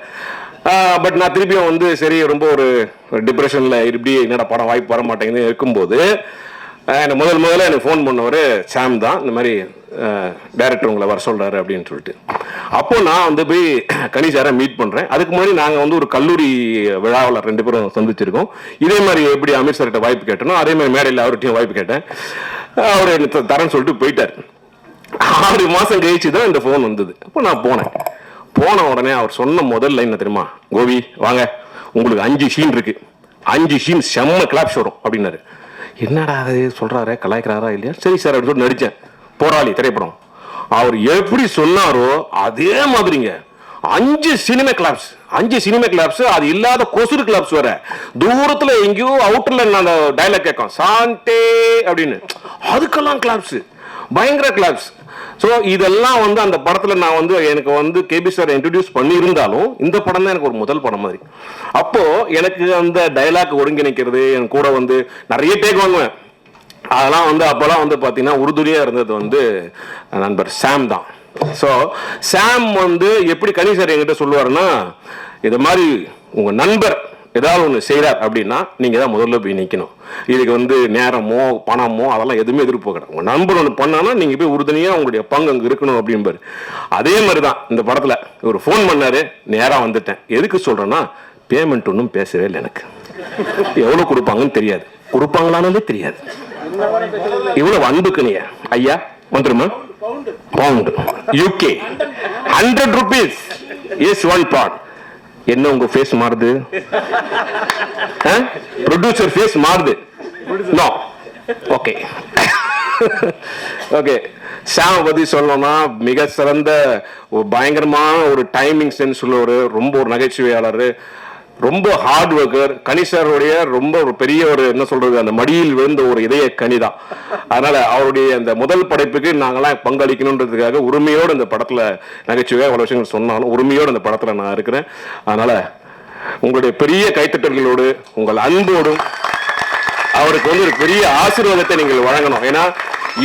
பட் நான் திருப்பியும் வந்து சரி ரொம்ப ஒரு டிப்ரெஷனில் இப்படி என்னடா படம் வாய்ப்பு வர மாட்டேங்குது இருக்கும்போது எனக்கு முதல்ல எனக்கு ஃபோன் பண்ணவர் சாம் தான். இந்த மாதிரி டைரக்டர் உங்களை வர சொல்றாரு அப்படின்னு சொல்லிட்டு. அப்போ நான் வந்து போய் கனி சாரை மீட் பண்றேன். அதுக்கு முன்னாடி நாங்கள் வந்து ஒரு கல்லூரி விழாவில் 2 பேரும் சந்திச்சிருக்கோம். இதே மாதிரி எப்படி அமீர் சார்கிட்ட வாய்ப்பு கேட்டனோ அதே மாதிரி மேடையில் அவர்கிட்டையும் வாய்ப்பு கேட்டேன். அவர் எனக்கு தரேன்னு சொல்லிட்டு போயிட்டார். 6 மாசம் கழிச்சு தான் இந்த ஃபோன் வந்தது. அப்போ நான் போன உடனே அவர் சொன்ன முதல் லைன் தெரியுமா? கோபி வாங்க, உங்களுக்கு 5 சீன் இருக்கு, 5 சீன் செம்ம கிளாப்ஸ் வரும் அப்படின்னாரு. என்னடா அது சொல்றாரு, கலாய்க்கிறாரா இல்லையா? சரி சார் அப்படின்னு சொல்லி நடிச்சேன். போராளி திரைப்படம். அவர் எப்படி சொன்னாரோ அதே மாதிரிங்க 5 சினிமா கிளாப்ஸ், 5 சினிமா கிளாப்ஸ். அது இல்லாத கொசுறு கிளாப்ஸ் வர தூரத்துல எங்கேயோ அவுட்டர்ல அந்த டைலாக் கேட்கும் சாண்டே அப்படின்னு, அதுக்கெல்லாம் கிளாப்ஸ், பயங்கர கிளாப்ஸ். ஸோ இதெல்லாம் வந்து அந்த படத்தில் நான் வந்து எனக்கு வந்து கேபி சார் இன்ட்ரடியூஸ் பண்ணியிருந்தாலும் இந்த படம் தான் எனக்கு ஒரு முதல் படம் மாதிரி. அப்போ எனக்கு அந்த டைலாக் ஒருங்கிணைக்கிறது, என் கூட வந்து நிறைய டேக் வாங்குவேன். அதெல்லாம் வந்து அப்போல்லாம் வந்து பார்த்தீங்கன்னா உறுதுணையாக இருந்தது வந்து நண்பர் சாம் தான். ஸோ சாம் வந்து எப்படி கனி சார் என்கிட்ட சொல்லுவாருன்னா, இது மாதிரி உங்கள் நண்பர் ஏதாவது ஒன்று செய்கிறார் அப்படின்னா நீங்கள் தான் முதல்ல போய் நிற்கணும். இதுக்கு வந்து நேரமோ பணமோ அதெல்லாம் எதுவுமே எதிர்பார்க்கணும். உங்கள் நண்பர் ஒன்று பண்ணானா நீங்கள் போய் உறுதுணையாக உங்களுடைய பங்கு அங்கே இருக்கணும் அப்படின்பாரு. அதே மாதிரி தான் இந்த படத்தில் ஒரு ஃபோன் பண்ணாரு, நேராக வந்துட்டேன். எதுக்கு சொல்கிறேன்னா, பேமெண்ட் ஒன்றும் பேசவே இல்லை. எனக்கு எவ்வளோ கொடுப்பாங்கன்னு தெரியாது, கொடுப்பாங்களானே தெரியாது. இவ்வளோ அன்புக்கு நீ ஐயா வந்துருமா pound UK 100 rupees is 1 pound. என்ன உங்க ஃபேஸ் மாறுது, ப்ரொடியூசர் ஃபேஸ் மாறுது. No okay okay. சாம் பத்தி சொல்லணும்னா மிக சிறந்த பயங்கரமான ஒரு டைமிங் சென்ஸ் உள்ளவர், ரொம்ப ஒரு நகைச்சுவையாளர், ரொம்ப ஹார்ட் ஒர்க்கர். கனிசாருடைய ரொம்ப ஒரு பெரிய ஒரு என்ன சொல்றது, அந்த மடியில் விழுந்த ஒரு இதய கனிதான். அதனால அவருடைய அந்த முதல் படைப்புக்கு நாங்கெல்லாம் பங்களிக்கணுன்றதுக்காக உரிமையோடு இந்த படத்துல நகைச்சுவையாக பல விஷயங்கள் சொன்னாலும் உரிமையோடு இந்த படத்துல நான் இருக்கிறேன். அதனால உங்களுடைய பெரிய கைத்தட்டல்களோடு உங்கள் அன்போடும் அவருக்கு வந்து ஒரு பெரிய ஆசீர்வாதத்தை நீங்கள் வழங்கணும். ஏன்னா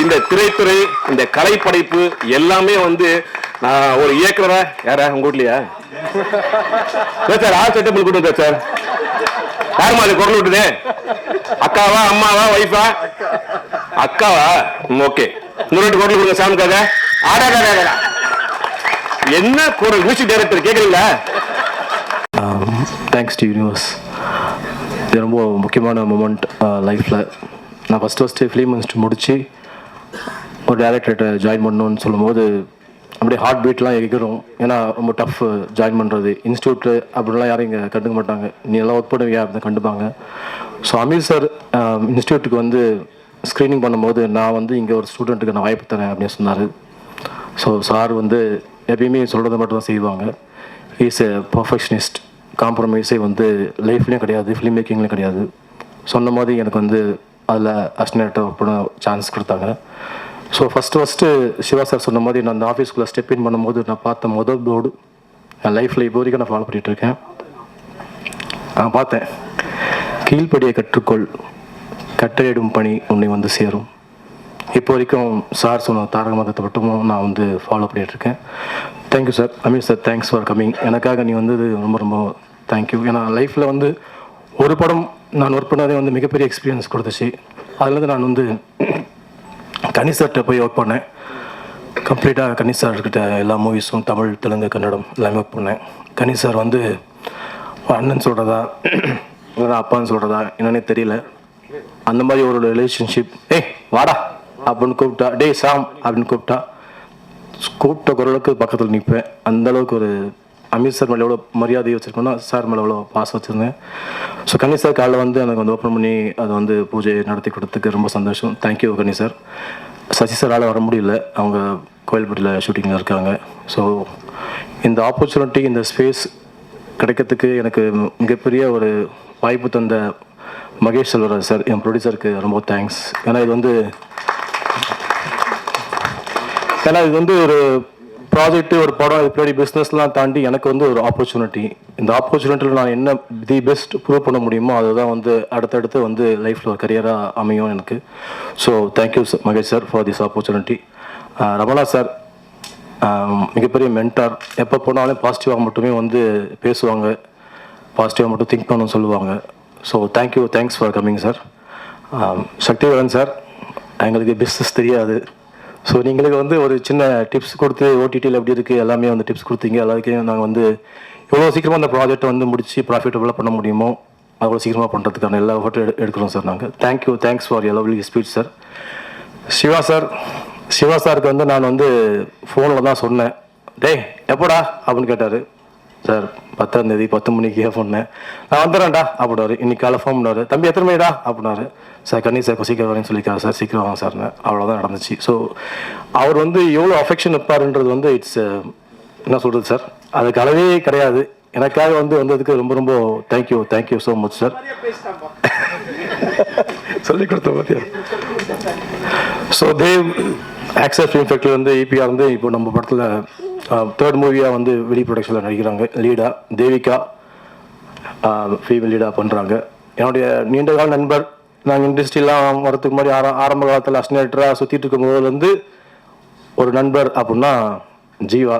இந்த திரைத்துறை, இந்த கலைப்படைப்பு எல்லாமே வந்து நான் ஒரு இயக்குனரா யாரா உங்க வீட்லயா சார் ஆள் செட்டபிள் கொடுங்க சார். யார் மாதிரி குரல் விட்டுது? அக்காவா, அம்மாவா, வைஃபா? அக்காவா? ஓகே, 102 குரல் கொடுங்க சாமுக்காக. ஆடா என்ன குரல் மியூசிக் டைரக்டர் கேக்குறீங்களா? Thanks to universe. இது ரொம்ப முக்கியமான மூமெண்ட் லைஃப்பில். நான் ஃபஸ்ட்டு ஃபிலிம் இன்ஸ்டியூட் முடித்து ஒரு டேரக்டர்கிட்ட ஜாயின் பண்ணணும்னு சொல்லும்போது அப்படியே ஹார்ட் பீட்லாம் எகிரும். ஏன்னா ரொம்ப டஃப் ஜாயின் பண்ணுறது. இன்ஸ்டியூட்டு அப்படின்லாம் யாரும் இங்கே கண்டுக்க மாட்டாங்க. நீ எல்லாம் ஒர்க் பண்ணுவியா அப்படின்னு கண்டுப்பாங்க. ஸோ அமீர் சார் இன்ஸ்டியூட்டுக்கு வந்து ஸ்க்ரீனிங் பண்ணும்போது நான் வந்து இங்கே ஒரு ஸ்டூடெண்ட்டுக்கு நான் வாய்ப்பு தரேன் அப்படின்னு சொன்னார். ஸோ சார் வந்து எப்பயுமே சொல்கிறத மட்டும் தான் செய்வாங்க. Is a perfectionist. காம்ப்ரமைஸே வந்து லைஃப்லேயும் கிடையாது, ஃபிலிம் மேக்கிங்லேயும் கிடையாது. சொன்ன மாதிரி எனக்கு வந்து அதில் அசிஸ்டன்ட் ஒர்க் பண்ண சான்ஸ் கொடுத்தாங்க. ஸோ ஃபஸ்ட்டு சிவா சார் சொன்ன மாதிரி நான் அந்த ஆஃபீஸ்க்குள்ளே ஸ்டெப் இன் பண்ணும்போது நான் பார்த்த முதல் போர்டு என் லைஃப்பில் இப்போ வரைக்கும் நான் ஃபாலோ பண்ணிகிட்ருக்கேன். நான் பார்த்தேன், கீழ்ப்படியை கற்றுக்கொள், கட்டளையிடும் பணி உன்னை வந்து சேரும். இப்போ வரைக்கும் சார் சொன்ன தாரக மதத்தை மட்டும் நான் வந்து ஃபாலோ பண்ணிகிட்ருக்கேன். Thank you sir. Aamir sir, thanks for coming. எனக்காக நீ வந்தது ரொம்ப ரொம்ப தேங்க்யூ. ஏன்னா லைஃப்பில் வந்து ஒரு படம் நான் ஒர்க் பண்ணதே வந்து மிகப்பெரிய எக்ஸ்பீரியன்ஸ் கொடுத்துச்சு. அதுலேருந்து நான் வந்து கணேஷ் சார்கிட்ட போய் ஒர்க் பண்ணேன். கம்ப்ளீட்டாக கணேஷ் சார்கிட்ட எல்லா மூவிஸும் தமிழ், தெலுங்கு, கன்னடம் எல்லாமே ஒர்க் பண்ணேன். கணேஷ் சார் வந்து அண்ணன் சொல்கிறதா இல்லைனா அப்பான்னு சொல்கிறதா என்னன்னே தெரியல. அந்த மாதிரி ஒரு ரிலேஷன்ஷிப். ஏய் வாடா அப்படின்னு கூப்பிட்டா, டேய் சாம் அப்படின்னு கூப்பிட்ட குரலுக்கு பக்கத்தில் நிற்பேன். அந்தளவுக்கு ஒரு அமீர் சார் மேலே எவ்வளோ மரியாதை வச்சுருக்கோன்னா சார் மேலே எவ்வளோ பாசம் வச்சுருந்தேன். ஸோ கணேஷ் சார் காலைல வந்து எனக்கு வந்து ஓப்பன் பண்ணி அதை வந்து பூஜை நடத்தி கொடுத்ததுக்கு ரொம்ப சந்தோஷம். Thank you Ganesh sir. சசி சாரால் வர முடியல, அவங்க கோயில்பட்டியில் ஷூட்டிங்கில் இருக்காங்க. ஸோ இந்த ஆப்பர்ச்சுனிட்டி, இந்த ஸ்பேஸ் கிடைக்கிறதுக்கு எனக்கு மிகப்பெரிய ஒரு வாய்ப்பு தந்த மகேஷ் செல்வராஜ் சார், என் ப்ரொடியூசருக்கு ரொம்ப தேங்க்ஸ். ஏன்னா இது வந்து ஒரு ப்ராஜெக்ட், ஒரு படம், இது பின்னாடி பிஸ்னஸ்லாம் தாண்டி எனக்கு வந்து ஒரு ஆப்பர்ச்சுனிட்டி. இந்த ஆப்பர்ச்சுனிட்டியில் நான் என்ன தி பெஸ்ட் ப்ரூவ் பண்ண முடியுமோ அதுதான் வந்து அடுத்தடுத்து வந்து லைஃப்பில் ஒரு கரியராக அமையும் எனக்கு. So thank you Mahesh sir for this opportunity. Ramana sir மிகப்பெரிய மென்டார். எப்போ போனாலும் பாசிட்டிவாக மட்டுமே வந்து பேசுவாங்க, பாசிட்டிவாக மட்டும் திங்க் பண்ணணும்னு சொல்லுவாங்க. So thank you, thanks for coming sir. Sakthivelan sir, எங்களுக்கு பிஸ்னஸ் தெரியாது. ஸோ நீங்களுக்கு வந்து ஒரு சின்ன டிப்ஸ் கொடுத்து ஓடிடியில் எப்படி இருக்குது எல்லாமே வந்து டிப்ஸ் கொடுத்தீங்க. எல்லாருக்கையும் நாங்கள் வந்து எவ்வளோ சீக்கிரமாக அந்த ப்ராஜெக்டை வந்து முடித்து ப்ராஃபிட்டபுளாக பண்ண முடியுமோ அவ்வளோ சீக்கிரமாக பண்ணுறதுக்கான எல்லா எஃபர்ட்டும் எடுக்கிறோம் சார் நாங்கள். Thank you, thanks for your lovely speech sir. Siva சாருக்கு வந்து நான் வந்து ஃபோனில் தான் சொன்னேன், டேய் எப்போடா அப்படின்னு கேட்டார். சார் 10ஆம் தேதி 10 மணிக்கு பண்ணேன், நான் வந்துடுறேன்டா அப்படின்னாரு. இன்னைக்கு காலை ஃபோன் பண்ணார், தம்பி எத்தனை மணிடா அப்படின்னாரு. சார் கண்ணி சார் சீக்கிரம் வரேன்னு சொல்லியிருக்காரு சார், சீக்கிரம் வாங்க சார்னு. அவ்வளோதான் நடந்துச்சு. ஸோ அவர் வந்து எவ்வளோ அஃபெக்ஷன் இருப்பாருன்றது வந்து இட்ஸ் என்ன சொல்கிறது சார், அதுக்கு அளவே கிடையாது. எனக்காக வந்து வந்ததுக்கு ரொம்ப ரொம்ப தேங்க்யூ ஸோ மச் சார். சொல்லி கொடுத்த பார்த்தியா. So Dev access film factory வந்து EPR வந்து இப்போ நம்ம படத்தில் 3rd மூவியாக வந்து வெளி ப்ரொடக்ஷனில் நடிக்கிறாங்க. லீடாக தேவிகா ஃபீமேல் லீடாக பண்ணுறாங்க. என்னுடைய நீண்ட கால நண்பர். நாங்கள் இண்டஸ்ட்ரிலாம் வரதுக்கு முன்னாடி ஆரம்ப காலத்தில் அசினேட்டராக சுற்றிட்டு இருக்கும்போதுலேருந்து ஒரு நண்பர் அப்படின்னா ஜீவா.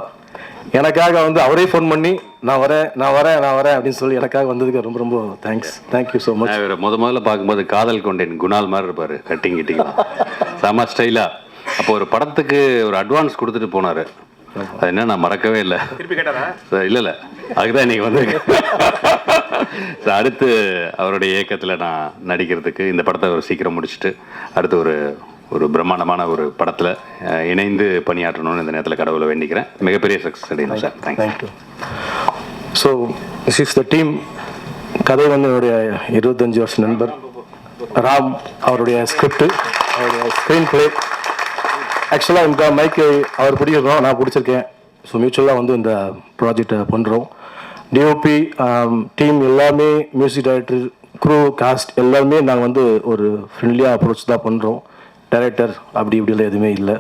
எனக்காக வந்து அவரே ஃபோன் பண்ணி நான் வரேன் அப்படின்னு சொல்லி எனக்காக வந்ததுக்கு ரொம்ப ரொம்ப தேங்க்யூ ஸோ மச். முதல்ல பார்க்கும்போது காதல் கொண்டேன் குணால் மாதிரி இருப்பார், கட்டிங் செம ஸ்டைலா. அப்போ ஒரு படத்துக்கு ஒரு அட்வான்ஸ் கொடுத்துட்டு போனார். அது என்ன நான் மறக்கவே இல்லை. இல்லை அதுக்குதான் இன்னைக்கு வந்து அடுத்து அவருடைய இயக்கத்தில் நான் நடிக்கிறதுக்கு இந்த படத்தை ஒரு சீக்கிரம் முடிச்சுட்டு அடுத்து ஒரு பிரம்மாண்டமான ஒரு படத்தில் இணைந்து பணியாற்றணும்னு இந்த நேரத்தில் கடவுளை வேண்டிக்கிறேன். மிகப்பெரிய சக்ஸஸ் அடையணும் sir. Thank you. So this is the team. கதை வந்து என்னுடைய 25 வருஷ நண்பர் ராம், அவருடைய ஸ்கிரிப்ட், அவருடைய ஸ்க்ரீன் பிளே. ஆக்சுவலாக இந்த மைக்கு அவர் பிடிக்கிறோம், நான் பிடிச்சிருக்கேன். ஸோ மியூச்சுவலாக வந்து இந்த ப்ராஜெக்டை பண்ணுறோம். டிஓபி டீம் எல்லாமே, மியூசிக் டைரக்டர், க்ரூ, காஸ்ட் எல்லாருமே நாங்கள் வந்து ஒரு ஃப்ரெண்ட்லியாக அப்ரோச் தான் பண்ணுறோம். டைரக்டர் இப்படிலாம் எதுவுமே இல்லை.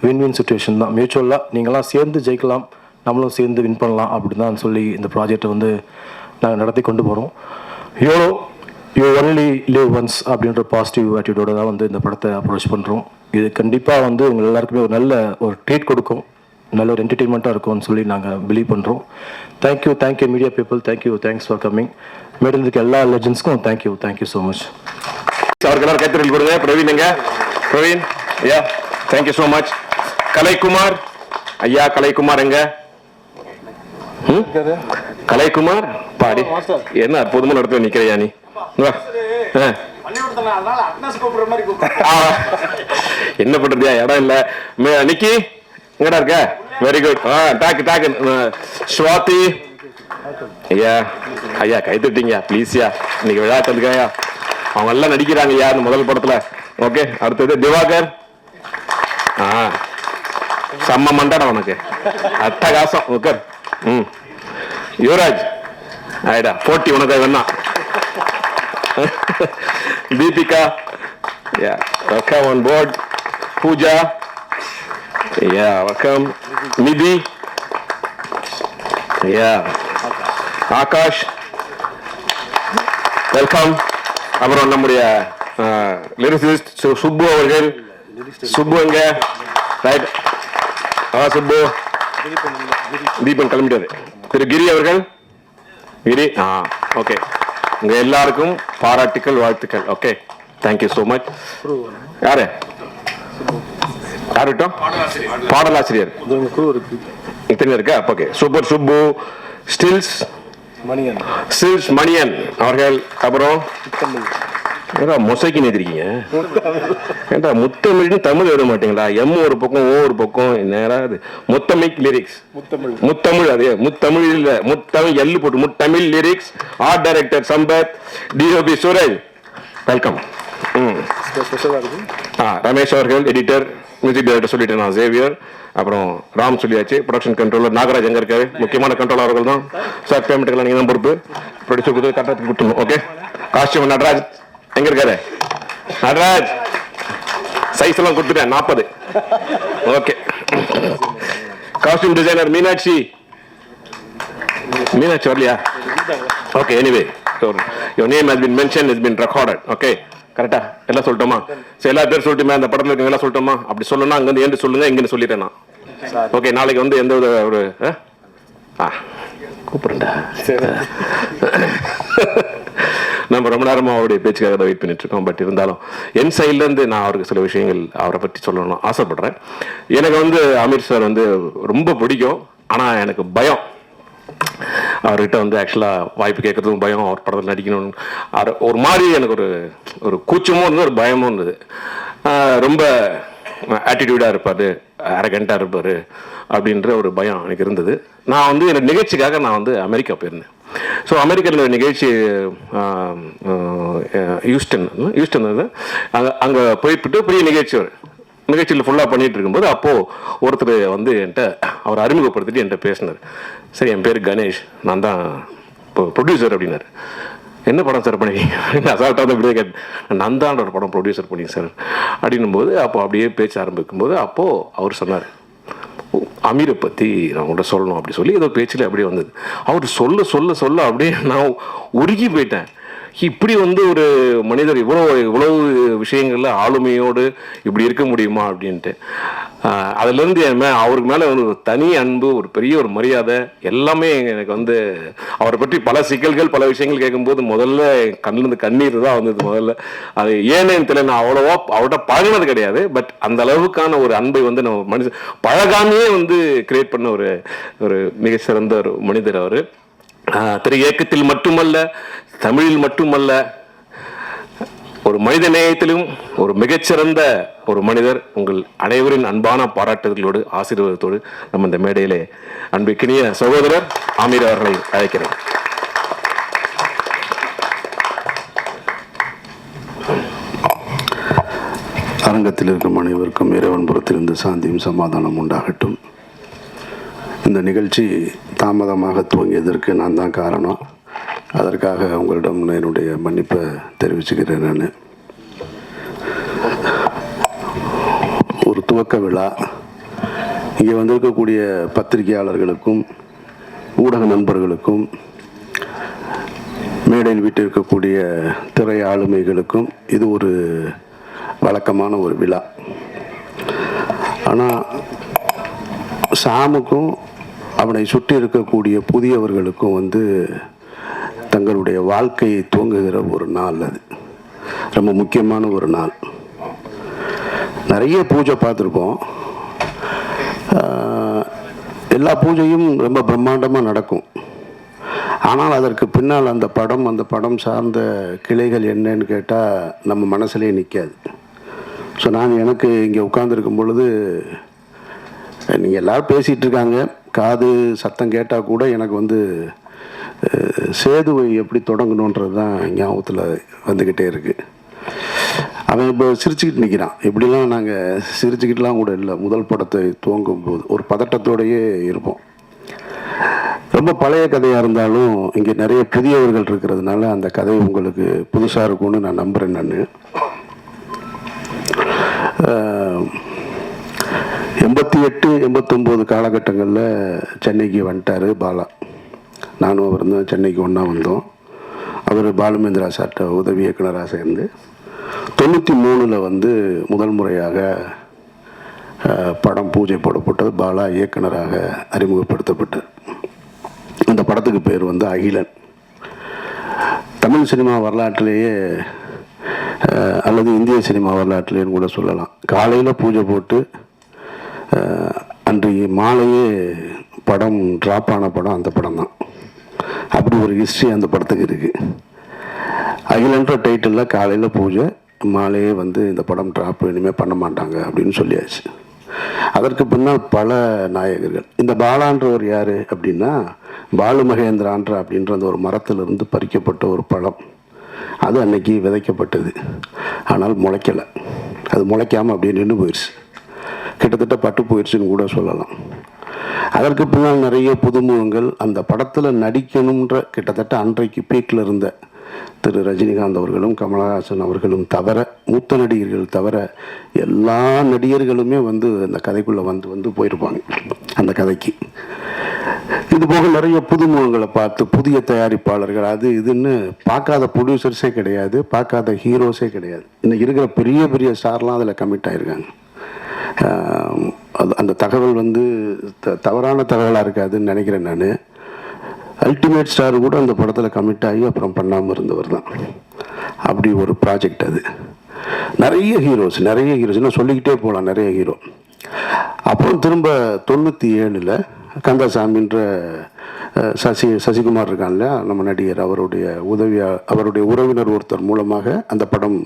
வின் சுச்சுவேஷன் தான். மியூச்சுவலாக நீங்களாம் சேர்ந்து ஜெயிக்கலாம், நம்மளும் சேர்ந்து வின் பண்ணலாம் அப்படி தான் சொல்லி இந்த ப்ராஜெக்டை வந்து நாங்கள் நடத்தி கொண்டு போகிறோம். யூ ஒன்லி லிவ் ஒன்ஸ் அப்படின்ற பாசிட்டிவ் ஆட்டிடியூடோட தான் வந்து இந்த படத்தை அப்ரோச் பண்ணுறோம். இது கண்டிப்பாக வந்து உங்கள் எல்லாருக்குமே ஒரு நல்ல ஒரு ட்ரீட் கொடுக்கும், நல்ல ஒரு என்டர்டெயின்மெண்ட்டாக இருக்கும்னு சொல்லி நாங்கள் பிலீவ் பண்ணுறோம். Thank you media people, thanks for coming. Madam இருக்க எல்லா லெஜண்ட்ஸ்க்கும் தேங்க்யூ ஸோ மச். அவருக்கு எல்லாரும் கைத்தறி கொடுங்க. Praveen thank you so much. Kalaikumar எங்க கலைக்குமார் பாடி என்ன அற்புதமா நடத்த நிக்கிறையா நீ என்ன பண்றதியா இடம் இல்ல நிக்கி எங்கடா இருக்க வெரி குட் டாக்கு டாக்கு ஸ்வாதி ஐயா ஐயா கை தட்டிங்க ப்ளீஸ்யா இன்னைக்கு விழா தந்துக்கயா அவங்க எல்லாம் நடிக்கிறாங்க யாரு முதல் படத்துல ஓகே அடுத்தது திவாகர் செம்ம மண்டடம் உனக்கு அட்டகாசம் ஓகே யுவராஜ் ஆயிடா போட்டி உனக்கு வேணா Deepika welcome on board Pooja welcome Nidhi Akash welcome அப்புறம் நம்முடைய லிரிசிஸ்ட் சுப்பு அவர்கள் சுப்பு எங்க ரைட் சுப்பு தீபன் கிளம்பிட்டாரு திரு கிரி அவர்கள் கிரி ஓகே உங்க எல்லாருக்கும் பாராட்டுக்கள் வாழ்த்துக்கள் ஓகே தேங்க்யூ ஸோ மச் யாரு யாருட்டும் பாடலாசிரியர் இத்தனை இருக்கா okay super Subbu stills Maniyan அவர்கள் அப்புறம் மொசைக்கு நிதிருக்கீங்க ஏண்டா முத்தமிழ்னு தமிழ் எழுத மாட்டீங்களா எம் ஒரு பக்கம் ஓ ஒரு பக்கம் நேராது முத்தமிழ் லிரிக்ஸ் முத்தமிழ் அதே முத்தமிழ் இல்ல முத்தமிழ் எல்லு போட்டு Muthamizh lyrics art director Sampath DOP Suresh welcome Ramesh அவர்கள் எடிட்டர் மியூசிக் டைரக்டர் சொல்லிட்டேன் நான் சேவியர் அப்புறம் ராம் சொல்லியாச்சு ப்ரொடக்ஷன் கண்ட்ரோலர் நாகராஜ் எங்க இருக்காரு முக்கியமான கண்ட்ரோலர் அவர்கள் தான் சார் பேமெண்ட்டுக்கெல்லாம் நீங்க தான் பொறுப்பு ப்ரொடியூசர் கொடுத்து கரெக்டாக கொடுத்துணும் ஓகே காஸ்டியூம் நடராஜ் எங்க இருக்காரு நடராஜ் சைஸ் எல்லாம் கொடுத்துட்டேன் 40 ஓகே காஸ்டியூம் டிசைனர் மீனாட்சி வரலையா okay anyway your name has been mentioned, has been recorded okay கரெக்டா எல்லாம் சொல்லிட்டோமா சரி எல்லா பேர் சொல்லிட்டுமே அந்த படத்துல இருக்கவங்க எல்லாம் சொல்லிட்டோமா அப்படி சொல்லணும்னா அங்க இருந்து ஏன் சொல்லுங்க இங்கன்னு சொல்லிட்டேன் நான் ஓகே நாளைக்கு வந்து எந்த ஒரு கூப்பிடுறேன்டா நம்ம ரொம்ப நேரமா அவருடைய பேச்சுக்காக தான் வெயிட் பண்ணிட்டு இருக்கோம் பட் இருந்தாலும் என் சைட்ல இருந்து நான் அவருக்கு சில விஷயங்கள் அவரை பற்றி சொல்லணும்னு ஆசைப்படுறேன் எனக்கு வந்து அமீர் சார் வந்து ரொம்ப பிடிக்கும் ஆனா எனக்கு பயம் அவர்கிட்ட வந்து ஆக்சுவலாக வாய்ப்பு கேட்கறதுக்கும் பயம் அவர் படத்தில் நடிக்கணும்னு ஒரு மாதிரி எனக்கு ஒரு கூச்சமும் இருந்தது ஒரு பயமும் இருந்தது ரொம்ப ஆட்டிடியூடாக இருப்பார் அரகண்டாக இருப்பார் அப்படின்ற ஒரு பயம் எனக்கு இருந்தது நான் வந்து எனக்கு நிகழ்ச்சிக்காக நான் வந்து அமெரிக்கா போயிருந்தேன் ஸோ அமெரிக்காவில் நிகழ்ச்சி ஹியூஸ்டன் அங்கே போயிட்டு பெரிய நிகழ்ச்சியில் ஃபுல்லாக பண்ணிட்டு இருக்கும்போது அப்போது ஒருத்தர் வந்து என்கிட்ட அவர் அறிமுகப்படுத்திட்டு என்கிட்ட பேசினார் சரி என் பேர் கணேஷ் நான் தான் இப்போ ப்ரொடியூசர் அப்படின்னாரு என்ன படம் சார் பண்ணி அசால்ட்டாக தான் இப்படியே கேட்டேன் நான் தான் ஒரு படம் ப்ரொடியூசர் பண்ணி சார் அப்படின்னும் போது அப்போ அப்படியே பேச்ச ஆரம்பிக்கும்போது அப்போது அவர் சொன்னார் அமீரை பற்றி நான் உங்கள்கிட்ட சொல்லணும் அப்படி சொல்லி ஏதோ பேச்சில் அப்படியே வந்தது அவர் சொல்ல அப்படியே நான் உருகி போயிட்டேன் இப்படி வந்து ஒரு மனிதர் இவ்வளவு விஷயங்கள்ல ஆளுமையோடு இப்படி இருக்க முடியுமா அப்படின்ட்டு அதுலேருந்து அவருக்கு மேலே வந்து ஒரு தனி அன்பு ஒரு பெரிய ஒரு மரியாதை எல்லாமே எனக்கு வந்து அவரை பற்றி பல சிக்கல்கள் பல விஷயங்கள் கேட்கும்போது முதல்ல கண்ணிலிருந்து கண்ணீர் தான் வந்தது முதல்ல அது ஏன்னு தெரியல நான் அவ்வளோவா அவர்கிட்ட பழகினது கிடையாது பட் அந்த அளவுக்கான ஒரு அன்பை வந்து நம்ம மனுஷன் பழகாமையே வந்து கிரியேட் பண்ண ஒரு மிக சிறந்த ஒரு மனிதர் அவர் திரு இயக்கத்தில் மட்டுமல்ல தமிழில் மட்டுமல்ல ஒரு மனித நேயத்திலும் ஒரு மிகச்சிறந்த ஒரு மனிதர் உங்கள் அனைவரின் அன்பான பாராட்டுகளோடு ஆசீர்வாதத்தோடு நம்ம இந்த மேடையிலே அன்பிற்கினிய சகோதரர் ஆமீர் அவர்களை அழைக்கிறேன். அரங்கத்தில் இருக்கும் அனைவருக்கும் இறைவன் புறத்திலிருந்து சாந்தியும் சமாதானம் உண்டாகட்டும். இந்த நிகழ்ச்சி தாமதமாக துவங்கியதற்கு நான் தான் காரணம். அதற்காக உங்களிடம் என்னுடைய மன்னிப்பை தெரிவிச்சுக்கிறேன். நான் ஒரு துவக்க விழா இங்கே வந்திருக்கக்கூடிய பத்திரிகையாளர்களுக்கும் ஊடக நண்பர்களுக்கும் மேடையில் வீட்டிருக்கக்கூடிய திரை ஆளுமைகளுக்கும் இது ஒரு வழக்கமான ஒரு விழா. ஆனால் சாமுக்கும் அவனை சுற்றி இருக்கக்கூடிய புதியவர்களுக்கும் வந்து தங்களுடைய வாழ்க்கையை துவங்குகிற ஒரு நாள். அது ரொம்ப முக்கியமான ஒரு நாள். நிறைய பூஜை பார்த்துருப்போம். எல்லா பூஜையும் ரொம்ப பிரம்மாண்டமாக நடக்கும். ஆனால் அதற்கு பின்னால் அந்த படம் சார்ந்த கிளைகள் என்னன்னு கேட்டால் நம்ம மனசுலேயே நிற்காது. ஸோ நான் எனக்கு இங்கே உட்கார்ந்துருக்கும் பொழுது நீங்கள் எல்லோரும் பேசிகிட்டு இருக்காங்க, காது சத்தம் கேட்டால் கூட எனக்கு வந்து சேதுவை எப்படி தொடங்கணுன்றது தான் ஞாபகத்தில் வந்துக்கிட்டே இருக்குது. அவன் இப்போ சிரிச்சுக்கிட்டு நிற்கிறான். இப்படிலாம் நாங்கள் சிரிச்சுக்கிட்டுலாம் கூட இல்லை. முதல் படத்தை துவங்கும் போது ஒரு பதட்டத்தோடையே இருப்போம். ரொம்ப பழைய கதையாக இருந்தாலும் இங்கே நிறைய புதியவர்கள் இருக்கிறதுனால அந்த கதை உங்களுக்கு புதுசாக இருக்கும்னு நான் நம்புகிறேன். நான் 88, 89 காலகட்டங்களில் சென்னைக்கு வந்துட்டார் பாலா. நானும் அவர் தான் சென்னைக்கு ஒன்றா வந்தோம். அவர் பாலுமேந்திரா சார்ட்ட உதவி இயக்குனராக சேர்ந்து 93 வந்து முதல் முறையாக படம் பூஜை போடப்பட்டது. பாலா இயக்குனராக அறிமுகப்படுத்தப்பட்டார். அந்த படத்துக்கு பேர் வந்து அகிலன். தமிழ் சினிமா வரலாற்றிலேயே அல்லது இந்திய சினிமா வரலாற்றிலேன்னு கூட சொல்லலாம், காலையில் பூஜை போட்டு அன்றைய மாலையே படம் ட்ராப் ஆன படம் அந்த படம் தான். அப்படி ஒரு ஹிஸ்ட்ரி அந்த படத்துக்கு இருக்குது. அகிலன்ற டைட்டிலில் காலையில் பூஜை, மாலையே வந்து இந்த படம் ட்ராப் இனிமேல் பண்ண மாட்டாங்க அப்படின்னு சொல்லியாச்சு. அதற்கு பின்னால் பல நாயகர்கள். இந்த பாலான்றவர் யார் அப்படின்னா, பாலு மகேந்திரான்ற அப்படின்ற அந்த ஒரு மரத்திலிருந்து பறிக்கப்பட்ட ஒரு பழம். அது அன்னைக்கு விதைக்கப்பட்டது, ஆனால் முளைக்கலை. அது முளைக்காமல் அப்படியே நின்று போயிடுச்சு, கிட்டத்தட்ட பட்டு போயிடுச்சுன்னு கூட சொல்லலாம். அதற்கு பின்னால் நிறைய புதுமுகங்கள் அந்த படத்தில் நடிக்கணுன்ற கிட்டத்தட்ட அன்றைக்கு பீக்கில் இருந்த திரு ரஜினிகாந்த் அவர்களும் கமலஹாசன் அவர்களும் தவிர, மூத்த நடிகர்கள் தவிர எல்லா நடிகர்களுமே வந்து அந்த கதைக்குள்ளே வந்து போயிருப்பாங்க அந்த கதைக்கு. இது போக நிறைய புதுமுகங்களை பார்த்து புதிய தயாரிப்பாளர்கள் அது இதுன்னு பார்க்காத ப்ரொடியூசர்ஸே கிடையாது, பார்க்காத ஹீரோஸே கிடையாது. இன்னைக்கு இருக்கிற பெரிய பெரிய ஸ்டார்லாம் அதில் கமிட் ஆகிருக்காங்க. அந்த தகவல் வந்து தவறான தகவலாக இருக்காதுன்னு நினைக்கிறேன் நான். அல்டிமேட் ஸ்டார் கூட அந்த படத்தில் கமிட் ஆகி அப்புறம் பண்ணாமல் இருந்தவர் தான். அப்படி ஒரு ப்ராஜெக்ட் அது. நிறைய ஹீரோஸ் இன்னும் சொல்லிக்கிட்டே போகலாம், நிறைய ஹீரோ. அப்புறம் திரும்ப 97 கந்தசாமின்ற சசிகுமார் இருக்கான்ல நம்ம நடிகர், அவருடைய உறவினர் ஒருத்தர் மூலமாக அந்த படம்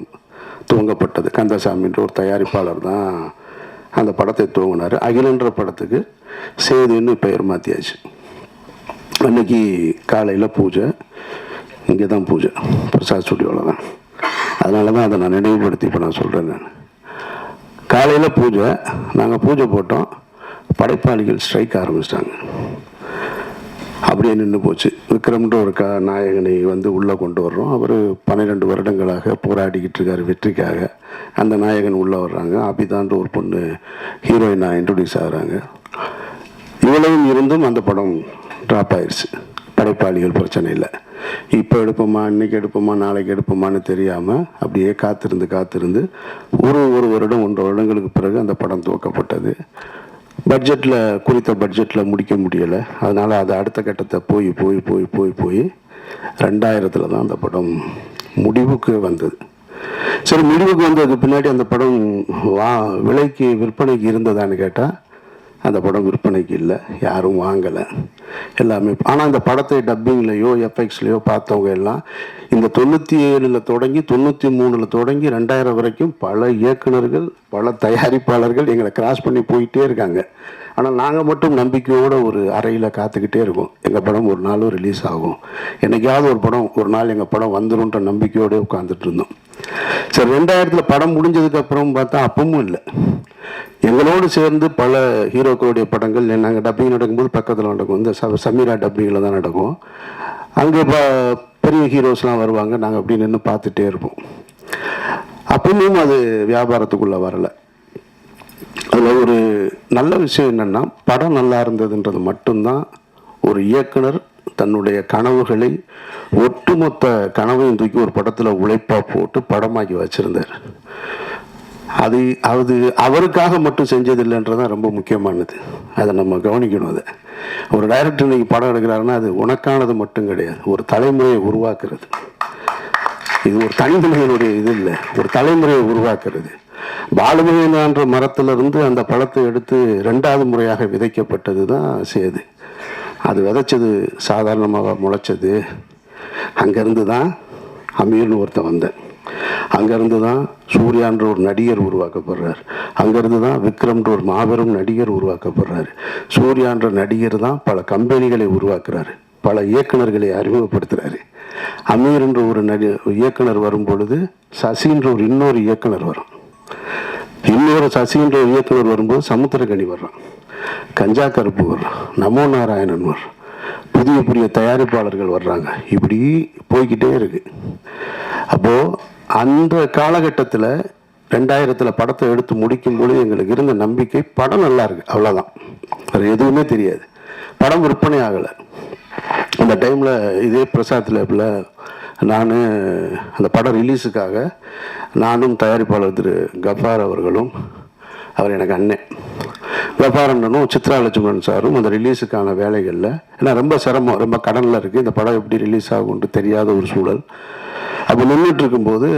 துவங்கப்பட்டது. கந்தசாமின்ற ஒரு தயாரிப்பாளர் தான் அந்த படத்தை துவங்கினார். அகிலன்ற படத்துக்கு சேதுன்னு பெயர் மாற்றியாச்சு. அன்னைக்கு காலையில் பூஜை, இங்கே தான் பூஜை, பிரசாத் ஸ்டுடியோவில் தான். அதனால தான் அதை நான் நினைவுபடுத்தி இப்போ நான் சொல்கிறேன். நான் காலையில் பூஜை, நாங்கள் பூஜை போட்டோம், படைப்பாளிகள் ஸ்ட்ரைக் ஆரம்பிச்சிட்டாங்க. அப்படியே நின்று போச்சு. விக்ரம்ன்ற ஒரு நாயகனை வந்து உள்ளே கொண்டு வர்றோம். அவர் 12 வருடங்களாக போராடிக்கிட்டு இருக்கார் வெற்றிக்காக. அந்த நாயகன் உள்ளே வர்றாங்க. அபிதான்ற ஒரு பொண்ணு ஹீரோயினாக இன்ட்ரடியூஸ் ஆகிறாங்க. இவ்வளவும் இருந்தும் அந்த படம் ட்ராப் ஆயிடுச்சு. படைப்பாளிகள் பிரச்சனை இல்லை. இப்போ எடுப்போமா, இன்றைக்கி எடுப்போமா, நாளைக்கு எடுப்போமான்னு தெரியாமல் அப்படியே காத்திருந்து ஒரு வருடம் 1.5 வருடங்களுக்கு பிறகு அந்த படம் துவக்கப்பட்டது. குறித்த பட்ஜெட்டில் முடிக்க முடியலை. அதனால் அது அடுத்த கட்டத்தை போய் 2000 தான் அந்த படம் முடிவுக்கு வந்தது. சரி, முடிவுக்கு வந்ததுக்கு பின்னாடி அந்த படம் விலைக்கு விற்பனைக்கு இருந்ததான்னு கேட்டால் அந்த படம் விற்பனைக்கு இல்லை, யாரும் வாங்கலை எல்லாமே. ஆனால் அந்த படத்தை டப்பிங்லேயோ எஃப்எக்ஸ்லேயோ பார்த்தவங்க எல்லாம் இந்த 97 தொடங்கி 93 தொடங்கி 2000 வரைக்கும் பல இயக்குனர்கள் பல தயாரிப்பாளர்கள் எங்களை கிராஸ் பண்ணி போயிட்டே இருக்காங்க. ஆனால் நாங்கள் மட்டும் நம்பிக்கையோடு ஒரு அறையில் காத்துக்கிட்டே இருக்கோம். எங்கள் படம் ஒரு நாளும் ரிலீஸ் ஆகும், என்னைக்காவது ஒரு நாள் எங்கள் படம் வந்துடும்ன்ற நம்பிக்கையோடு உட்காந்துட்டு இருந்தோம். சரி, 2000 படம் முடிஞ்சதுக்கப்புறம் பார்த்தா அப்பவும் இல்லை. எங்களோடு சேர்ந்து பல ஹீரோக்களுடைய படங்கள் நாங்கள் டப்பிங் நடக்கும்போது பக்கத்தில் நடக்கும். இந்த சமீரா டப்பிங்கில் தான் நடக்கும். அங்கே பெரிய ஹீரோஸ்லாம் வருவாங்க, நாங்கள் அப்படி நின்று பார்த்துட்டே இருப்போம். அப்பவும் அது வியாபாரத்துக்குள்ளே வரலை. அதில் ஒரு நல்ல விஷயம் என்னென்னா, படம் நல்லா இருந்ததுன்றது மட்டும்தான் ஒரு இயக்குனர் தன்னுடைய கனவுகளை ஒட்டுமொத்த கனவையும் தூக்கி ஒரு படத்தில் உழைப்பாக போட்டு படமாக்கி வச்சுருந்தார். அது அவருக்காக மட்டும் செஞ்சதில்லைன்றதான் ரொம்ப முக்கியமானது. அதை நம்ம கவனிக்கணும். அதை ஒரு டைரக்டர் இன்னைக்கு படம் எடுக்கிறாருன்னா அது உனக்கானது மட்டும் கிடையாது, ஒரு தலைமுறையை உருவாக்குறது. இது ஒரு தனிமனிதனுடைய இது இல்லை, ஒரு தலைமுறையை உருவாக்குறது. பாலுமகேந்திரான்ற மரத்திலிருந்து அந்த பழத்தை எடுத்து 2வது முறையாக விதைக்கப்பட்டது தான் சேது. அது விதைச்சது சாதாரணமாக முளைச்சது. அங்கேருந்து தான் அமீர்னு ஒருத்தன் வந்தேன். அங்கேருந்து தான் சூர்யான்ற ஒரு நடிகர் உருவாக்கப்படுறார். அங்கேருந்து தான் விக்ரம்ன்ற ஒரு மாபெரும் நடிகர் உருவாக்கப்படுறாரு. சூர்யான்ற நடிகர் தான் பல கம்பெனிகளை உருவாக்குறாரு, பல இயக்குநர்களை அறிமுகப்படுத்துகிறாரு. அமீர்ன்ற ஒரு இயக்குனர் வரும் பொழுது சசின்ற ஒரு இன்னொரு இயக்குனர் வரும். இன்னொரு சசின்ற ஒரு இயக்குனர் வரும்போது சமுத்திரக்கனி வர்றான், கஞ்சா கருப்பு வர்றான், நமோ நாராயணன் வர்றான், புதிய புதிய தயாரிப்பாளர்கள் வர்றாங்க. இப்படி போய்கிட்டே இருக்கு. அப்போது அந்த காலகட்டத்தில் 2000 படத்தை எடுத்து முடிக்கும்போது எங்களுக்கு இருந்த நம்பிக்கை படம் நல்லா இருக்கு, அவ்வளோதான். வேறு எதுவுமே தெரியாது. படம் விற்பனை ஆகலை. அந்த டைமில் இதே பிரசாத் லேபில் நான் அந்த படம் ரிலீஸுக்காக நானும் தயாரிப்பாளர் திரு கஃபார் அவர்களும், அவர் எனக்கு அண்ணன் கஃபார் அண்ணனும் சித்ரா லட்சுமணன் சாரும் அந்த ரிலீஸுக்கான வேலைகளில், ஏன்னா ரொம்ப சிரமம், ரொம்ப கடனில் இருக்குது, இந்த படம் எப்படி ரிலீஸ் ஆகும்னு தெரியாத ஒரு சூழல். அப்போ நின்றுட்டு இருக்கும்போது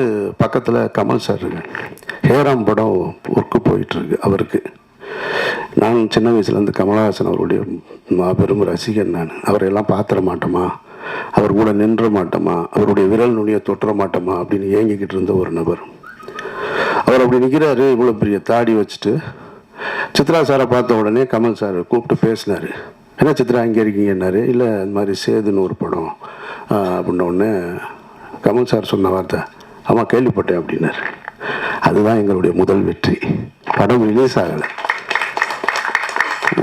பக்கத்தில் கமல் சார் இருக்கு. ஹேராம் படம் ஒர்க்கு போயிட்டுருக்கு அவருக்கு. நான் சின்ன வயசுலேருந்து கமலஹாசன் அவருடைய மாபெரும் ரசிகன். நான் அவரையெல்லாம் பார்த்துட மாட்டோமா, அவர் கூட நின்ற மாட்டோமா, அவருடைய விரல் நுனியை தொட்டுற மாட்டோமா அப்படின்னு ஏங்கிக்கிட்டு இருந்த ஒரு நபர். அவர் அப்படி நிற்கிறாரு, இவ்வளோ பெரிய தாடி வச்சுட்டு. சித்ரா சாரை பார்த்த உடனே கமல் சார் கூப்பிட்டு பேசினார். என்ன சித்ரா இங்கே இருக்கீங்கன்னாரு. இல்லை இந்த மாதிரி சேதுன்னு ஒரு படம் அப்படின்ன உடனே கமல் சார் சொன்ன வார்த்தை, ஆமாம் கேள்விப்பட்டேன் அப்படின்னாரு. அதுதான் எங்களுடைய முதல் வெற்றி. படம் ரிலீஸ் ஆகலை.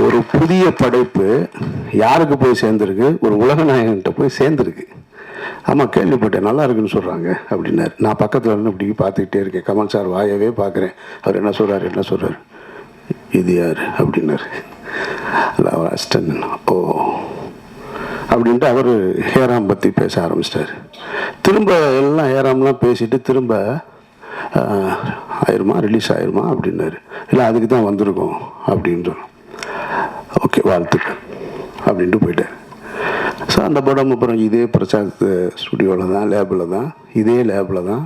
ஒரு புதிய படைப்பு யாருக்கு போய் சேர்ந்துருக்கு? ஒரு உலகநாயகன்கிட்ட போய் சேர்ந்துருக்கு. ஆமாம் கேள்விப்பட்டேன், நல்லா இருக்குன்னு சொல்கிறாங்க அப்படின்னாரு. நான் பக்கத்தில் இருந்து இப்படி பார்த்துக்கிட்டே இருக்கேன். கமல் சார் வாயவே பார்க்குறேன். அவர் என்ன சொல்கிறாரு, இது யார் அப்படின்னாரு. அவர் அஸ்டன். ஓ அப்படின்ட்டு அவர் ஹேராம் பற்றி பேச ஆரம்பிச்சிட்டார். திரும்ப எல்லாம் ஹேராம்லாம் பேசிட்டு திரும்ப ஆயிருமா, ரிலீஸ் ஆயிருமா அப்படின்னாரு. இல்லை அதுக்கு தான் வந்திருக்கோம் அப்படின்னு சொன்னோம். ஓகே வாழ்த்துக்கள் அப்படின்ட்டு போயிட்டார். ஸோ அந்த படம் அப்புறம் இதே பிரசாத் ஸ்டுடியோவில் தான், லேபில் தான், இதே லேபில் தான்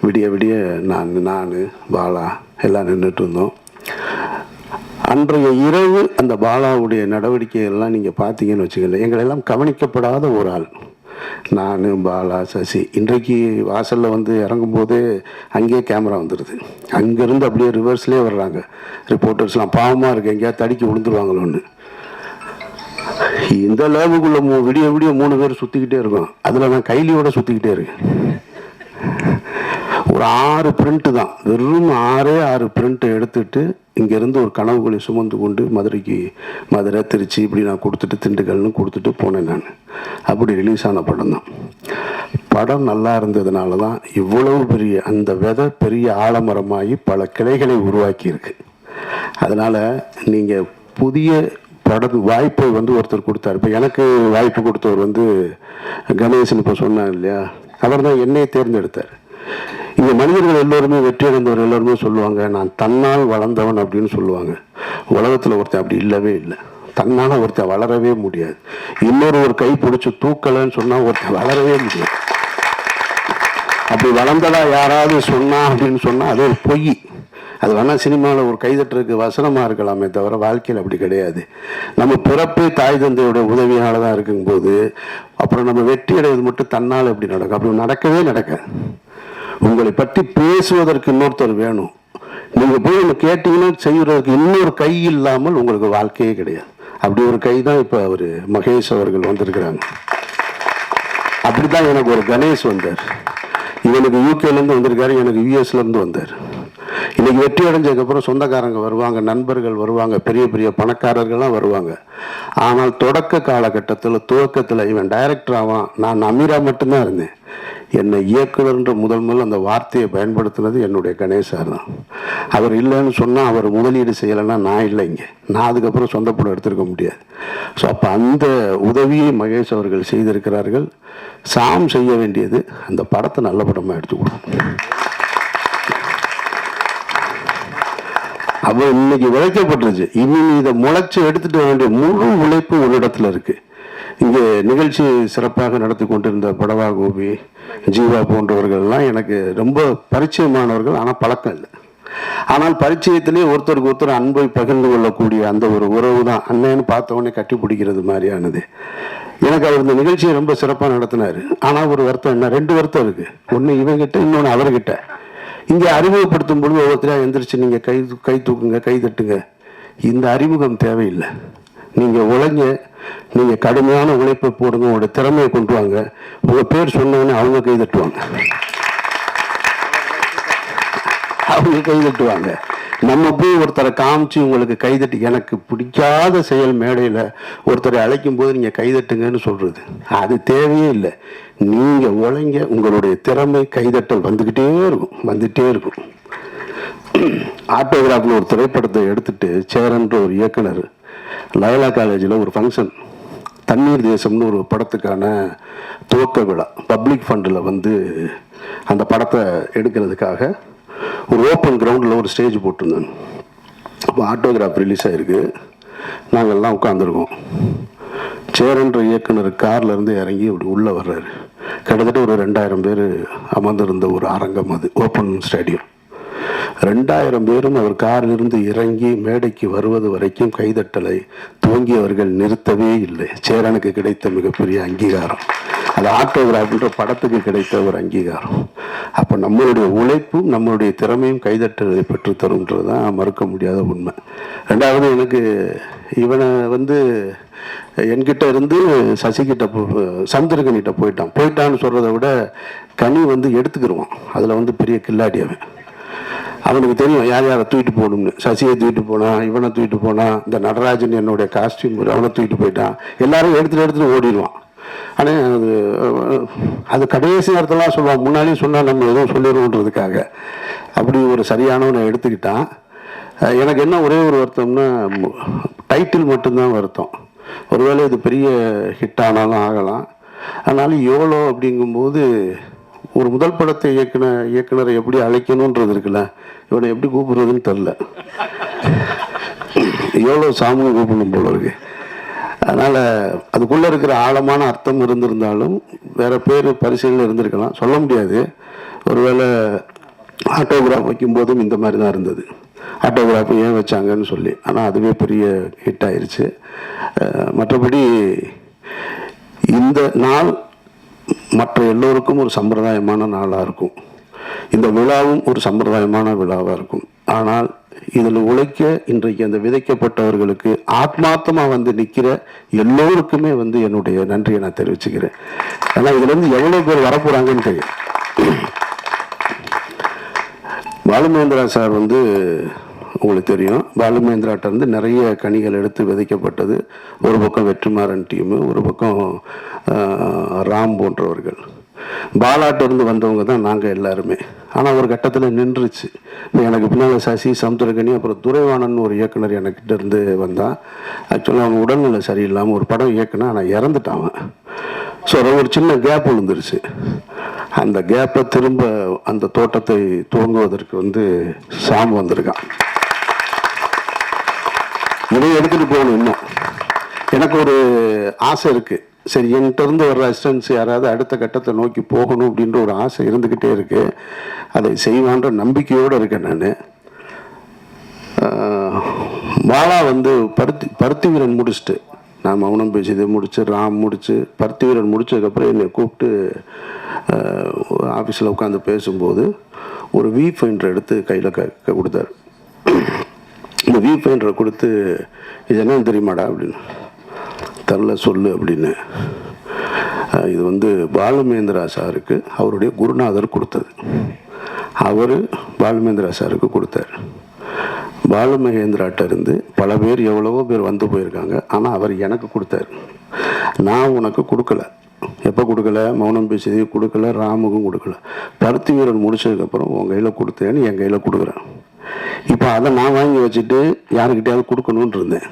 விடிய விடிய நான் பாலா எல்லாம் நின்றுட்டு இருந்தோம். அன்றைய இரவு அந்த பாலாவுடைய நடவடிக்கைகள்லாம் நீங்கள் பார்த்தீங்கன்னு வச்சுக்கல, எங்களெல்லாம் கவனிக்கப்படாத ஒரு ஆள் நான், பாலா, சசி. இன்றைக்கு வாசலில் வந்து இறங்கும்போதே அங்கேயே கேமரா வந்துடுது. அங்கேருந்து அப்படியே ரிவர்ஸ்லேயே வர்றாங்க ரிப்போர்ட்டர்ஸ்லாம். பாவமாக இருக்குது, எங்கேயாவது தடுக்கி விழுந்துருவாங்களோன்னு. இந்த லேபுக்குள்ளே விடிய விடிய 3 பேர் சுற்றிக்கிட்டே இருக்கோம். அதில் நான் கைலியோட சுற்றிக்கிட்டே இருக்கேன். ஒரு 6 பிரிண்ட்டு தான், வெறும் 6 பிரிண்ட்டை எடுத்துகிட்டு இங்கேருந்து ஒரு கனவுகளை சுமந்து கொண்டு மதுரை, திருச்சி இப்படி நான் கொடுத்துட்டு, திண்டுக்கல்னு கொடுத்துட்டு போனேன் நான். அப்படி ரிலீஸ் ஆன படம் தான். படம் நல்லா இருந்ததுனால தான் இவ்வளவு பெரிய அந்த விதை பெரிய ஆலமரமாகி பல கிளைகளை உருவாக்கியிருக்கு. அதனால் நீங்கள் புதிய வாய்ப்பை வந்து ஒருத்தர் கொடுத்தார். இப்போ எனக்கு வாய்ப்பு கொடுத்தவர் வந்து கணேசன் இப்போ சொன்னார் இல்லையா, அவர் தான் என்னை தேர்ந்தெடுத்தார். இந்த மனிதர்கள் எல்லோருமே வெற்றி அடைந்தவர் எல்லோருமே சொல்லுவாங்க, நான் தன்னால் வளர்ந்தவன் அப்படின்னு சொல்லுவாங்க. உலகத்தில் ஒருத்தன் அப்படி இல்லவே இல்லை. தன்னால் ஒருத்தன் வளரவே முடியாது. ஒரு கை பிடிச்சி தூக்கலைன்னு சொன்னால் ஒருத்தன் வளரவே முடியாது. அப்படி வளர்ந்ததா யாராவது சொன்னா அப்படின்னு சொன்னால் அது ஒரு பொய். அது வேணால் சினிமாவில் ஒரு கைதட்டுறதுக்கு வசனமாக இருக்கலாமே தவிர வாழ்க்கையில் அப்படி கிடையாது. நம்ம பிறப்பே தாய் தந்தையோட உதவியால் தான் இருக்கும்போது அப்புறம் நம்ம வெற்றி அடைவது மட்டும் தன்னால் எப்படி நடக்கும்? அப்படி நடக்கவே நடக்க. உங்களை பற்றி பேசுவதற்கு இன்னொருத்தர் வேணும். நீங்கள் போய் ஒன்று கேட்டீங்கன்னா செய்கிறதுக்கு இன்னொரு கை இல்லாமல் உங்களுக்கு வாழ்க்கையே கிடையாது. அப்படி ஒரு கை தான் இப்போ அவர் மகேஷ் அவர்கள் வந்திருக்கிறாங்க. அப்படி தான் எனக்கு ஒரு கணேஷ் வந்தார். இவனுக்கு யூகேலேருந்து வந்திருக்காரு, எனக்கு யூஎஸ்லேருந்து வந்தார். இன்னைக்கு வெற்றி அடைஞ்சதுக்கப்புறம் சொந்தக்காரங்க வருவாங்க, நண்பர்கள் வருவாங்க, பெரிய பெரிய பணக்காரர்கள்லாம் வருவாங்க. ஆனால் தொடக்க காலகட்டத்தில் துவக்கத்தில் இவன் டைரக்டர் ஆவான், நான் அமீரா மட்டும்தான் இருந்தேன். என்னை இயக்குனர்ன்ற முதல் அந்த வார்த்தையை பயன்படுத்தினது என்னுடைய கணேசார் தான். அவர் இல்லைன்னு சொன்னால், அவர் முதலீடு செய்யலைன்னா நான் இல்லை இங்கே, நான் அதுக்கப்புறம் சொந்த படம் எடுத்திருக்க முடியாது. ஸோ அப்போ அந்த உதவியை மகேஷ் அவர்கள் செய்திருக்கிறார்கள். சாம் செய்ய வேண்டியது அந்த படத்தை நல்ல படமாக எடுத்துக்கணும். அவன் இன்னைக்கு விளைக்கப்பட்டுருச்சு, இனி இதை முளைச்சி எடுத்துட்டு வேண்டிய முழு உழைப்பு ஒரு இடத்துல இருக்கு. இங்கே நிகழ்ச்சி சிறப்பாக நடத்தி கொண்டிருந்த படவா கோபி, ஜீவா போன்றவர்கள்லாம் எனக்கு ரொம்ப பரிச்சயமானவர்கள், ஆனால் பழக்கம் இல்லை. ஆனால் பரிச்சயத்திலே ஒருத்தருக்கு ஒருத்தர் அன்பை பகிர்ந்து கொள்ளக்கூடிய அந்த ஒரு உறவு தான் அண்ணன்னு பார்த்தவொடனே கட்டி பிடிக்கிறது மாதிரியானது. எனக்கு அவர் இந்த நிகழ்ச்சியை ரொம்ப சிறப்பாக நடத்தினார். ஆனால் ஒரு வருத்தம் என்ன, 2 வருத்தம் இருக்குது. ஒன்று இவங்கிட்ட, இன்னொன்று அவர்கிட்ட. இங்கே அறிமுகப்படுத்தும் பொழுது ஒவ்வொருத்தரையாக எந்திரிச்சு நீங்கள் கை தூக்குங்க, கை தட்டுங்க. இந்த அறிமுகம் தேவையில்லை. நீங்கள் உழைங்க, நீங்கள் கடுமையான உழைப்பை போடுங்க, உங்களோட திறமையை கொண்டு வாங்க. உங்கள் பேர் சொன்னவொடனே அவங்க கை தட்டுவாங்க, அவங்க கை தட்டுவாங்க. நம்ம போய் ஒருத்தரை காமிச்சு உங்களுக்கு கைதட்டி, எனக்கு பிடிக்காத செயல் மேடையில் ஒருத்தரை அழைக்கும் போது நீங்கள் கைதட்டுங்கன்னு சொல்கிறது அது தேவையே இல்லை. நீங்கள் உழைங்க, உங்களுடைய திறமை கைதட்டல் வந்துக்கிட்டே இருக்கும். ஆட்டோகிராஃபில் ஒரு திரைப்படத்தை எடுத்துட்டு சேரன்ற ஒரு இயக்குனர் லயலா காலேஜில் ஒரு ஃபங்க்ஷன், தண்ணீர் தேசம்னு ஒரு படத்துக்கான துவக்க விழா, பப்ளிக் ஃபண்டில் வந்து அந்த படத்தை எடுக்கிறதுக்காக ஒரு ஓப்பன் கிரவுண்டில் ஒரு ஸ்டேஜ் போட்டிருந்தாங்க. அப்போ ஆட்டோகிராஃப் ரிலீஸ் ஆகிருக்கு. நாங்கள்லாம் உட்காந்துருக்கோம். சேரன்ற இயக்குனர் கார்லேருந்து இறங்கி அப்படி உள்ளே வர்றாரு. கிட்டத்தட்ட ஒரு 2000 பேர் அமர்ந்திருந்த ஒரு அரங்கம், அது ஓப்பன் ஸ்டேடியம். 2000 பேரும் அவர் காரிலிருந்து இறங்கி மேடைக்கு வருவது வரைக்கும் கைதட்டலை துவங்கியவர்கள் நிறுத்தவே இல்லை. சேரனுக்கு கிடைத்த மிகப்பெரிய அங்கீகாரம் அது ஆட்டோகிராஃப்ன்ற படத்துக்கு கிடைத்த ஒரு அங்கீகாரம். அப்போ நம்மளுடைய உழைப்பும் நம்மளுடைய திறமையும் கைதட்டலை பெற்றுத்தரும்ன்றது தான் மறுக்க முடியாத உண்மை. 2வது, எனக்கு இவனை வந்து என்கிட்ட இருந்து சசிகிட்ட சமுத்திரகனிட்ட போயிட்டான்னு சொல்கிறத விட கனி வந்து எடுத்துக்கிடுவான். அதில் வந்து பெரிய கில்லாடி அவனுக்கு தெரியும் யார் யாரை தூக்கிட்டு போகணும்னு. சசியை தூக்கிட்டு போனான், இவனை தூக்கிட்டு போனான், இந்த நடராஜன் என்னுடைய காஸ்டியூம் அவனை தூக்கிட்டு போயிட்டான். எல்லாரும் எடுத்துகிட்டு ஓடிடுவான். ஆனால் அது கடைசி நேரத்தெல்லாம் சொல்லுவான், முன்னாடியே சொன்னால் நம்ம எதுவும் சொல்லிடுவோன்றதுக்காக. அப்படி ஒரு சரியானவனை எடுத்துக்கிட்டான். எனக்கு என்ன ஒரே ஒரு வருத்தம்னா, டைட்டில் மட்டும்தான் வருத்தம். ஒருவேளை இது பெரிய ஹிட் ஆனாலும் ஆகலாம். ஆனாலும் யோலோ அப்படிங்கும்போது ஒரு முதல் படத்தை இயக்குனரை எப்படி அழைக்கணுன்றது இருக்குல்ல, இவனை எப்படி கூப்பிடுறதுன்னு தெரில. யோலோ சாமி கூப்பிடணும் போல இருக்கு. அதனால் அதுக்குள்ளே இருக்கிற ஆழமான அர்த்தம் இருந்திருந்தாலும் வேறு பேர் பரிசீலனை இருந்திருக்கலாம், சொல்ல முடியாது. ஒருவேளை ஆட்டோகிராஃப் வைக்கும்போதும் இந்த மாதிரி தான் இருந்தது. ஆட்டோகிராஃப் ஏன் வச்சாங்கன்னு சொல்லி. ஆனால் அதுவே பெரிய ஹிட் ஆயிடுச்சு. மற்றபடி இந்த நாள் மற்ற எல்லோருக்கும் ஒரு சம்பிரதாயமான நாளாக இருக்கும். இந்த விழாவும் ஒரு சம்பிரதாயமான விழாவாக இருக்கும். ஆனால் இதில் உழைக்க இன்றைக்கு அந்த விதைக்கப்பட்டவர்களுக்கு ஆத்மார்த்தமாக வந்து நிற்கிற எல்லோருக்குமே வந்து என்னுடைய நன்றியை நான் தெரிவிச்சுக்கிறேன். ஏன்னா இதுலேருந்து எவ்வளோ பேர் வரப்போகிறாங்கன்னு தெரியும். பாலுமகேந்திரா சார் வந்து உங்களுக்கு தெரியும். பாலுமகேந்திராட்ட இருந்து நிறைய கனிகள் எடுத்து விதைக்கப்பட்டது. ஒரு பக்கம் வெற்றிமாறன் டீமு, ஒரு பக்கம் ராம் போன்றவர்கள். பாலாட்டிருந்து வந்தவங்க தான் நாங்கள் எல்லாருமே. ஆனால் ஒரு கட்டத்தில் நின்றுச்சு. எனக்கு பின்னால் சசி, சமுத்திரகனி, அப்புறம் துரைவாணன் ஒரு இயக்குனர் எனக்கிட்ட இருந்து வந்தான். ஆக்சுவலாக அவன் உடல்நிலை சரியில்லாமல் ஒரு படம் இயக்குனா ஆனால் இறந்துட்டான். ஸோ ஒரு சின்ன கேப் விழுந்துருச்சு. அந்த கேப்பை திரும்ப அந்த தோட்டத்தை துவங்குவதற்கு வந்து சாம் வந்திருக்கான். இதை எடுத்துகிட்டு போகணும். இன்னும் எனக்கு ஒரு ஆசை இருக்குது. சரி, என்கிட்ட இருந்து வர்ற அசிஸ்டன்ஸ் யாராவது அடுத்த கட்டத்தை நோக்கி போகணும் அப்படின்ற ஒரு ஆசை இருந்துக்கிட்டே இருக்குது. அதை செய்வான்ற நம்பிக்கையோடு இருக்கேன் நான். பாலா வந்து பருத்தி வீரன் முடிச்சுட்டு, நான் மௌனம் பேசியதை முடிச்சு, ராம் முடிச்சு, பருத்தி வீரன் முடிச்சதுக்கப்புறம் என்னை கூப்பிட்டு ஆஃபீஸில் உட்காந்து பேசும்போது ஒரு வி ஃபைண்டர் எடுத்து கையில் கொடுத்தாரு. இந்த வி ஃபைண்டரை கொடுத்து, இது என்னன்னு தெரியுமாடா அப்படின்னு. தெரில, சொல்லு அப்படின்னு. இது வந்து பாலுமகேந்திரா சாருக்கு அவருடைய குருநாதர் கொடுத்தது. அவர் பாலுமகேந்திரா சாருக்கு கொடுத்தார். பாலுமகேந்திராட்ட இருந்து பல பேர், எவ்வளவோ பேர் வந்து போயிருக்காங்க. ஆனால் அவர் எனக்கு கொடுத்தார். நான் உனக்கு கொடுக்கல. எப்போ கொடுக்கல? மௌனம் பேசியதே கொடுக்கல, ராமுக்கும் கொடுக்கல. பருத்தி வீரன் முடிச்சதுக்கப்புறம் உன் கையில் கொடுத்தேன்னு என் கையில் கொடுக்குறேன். இப்போ அதை நான் வாங்கி வச்சுட்டு யாருக்கிட்டையாவது கொடுக்கணுன்னு இருந்தேன்.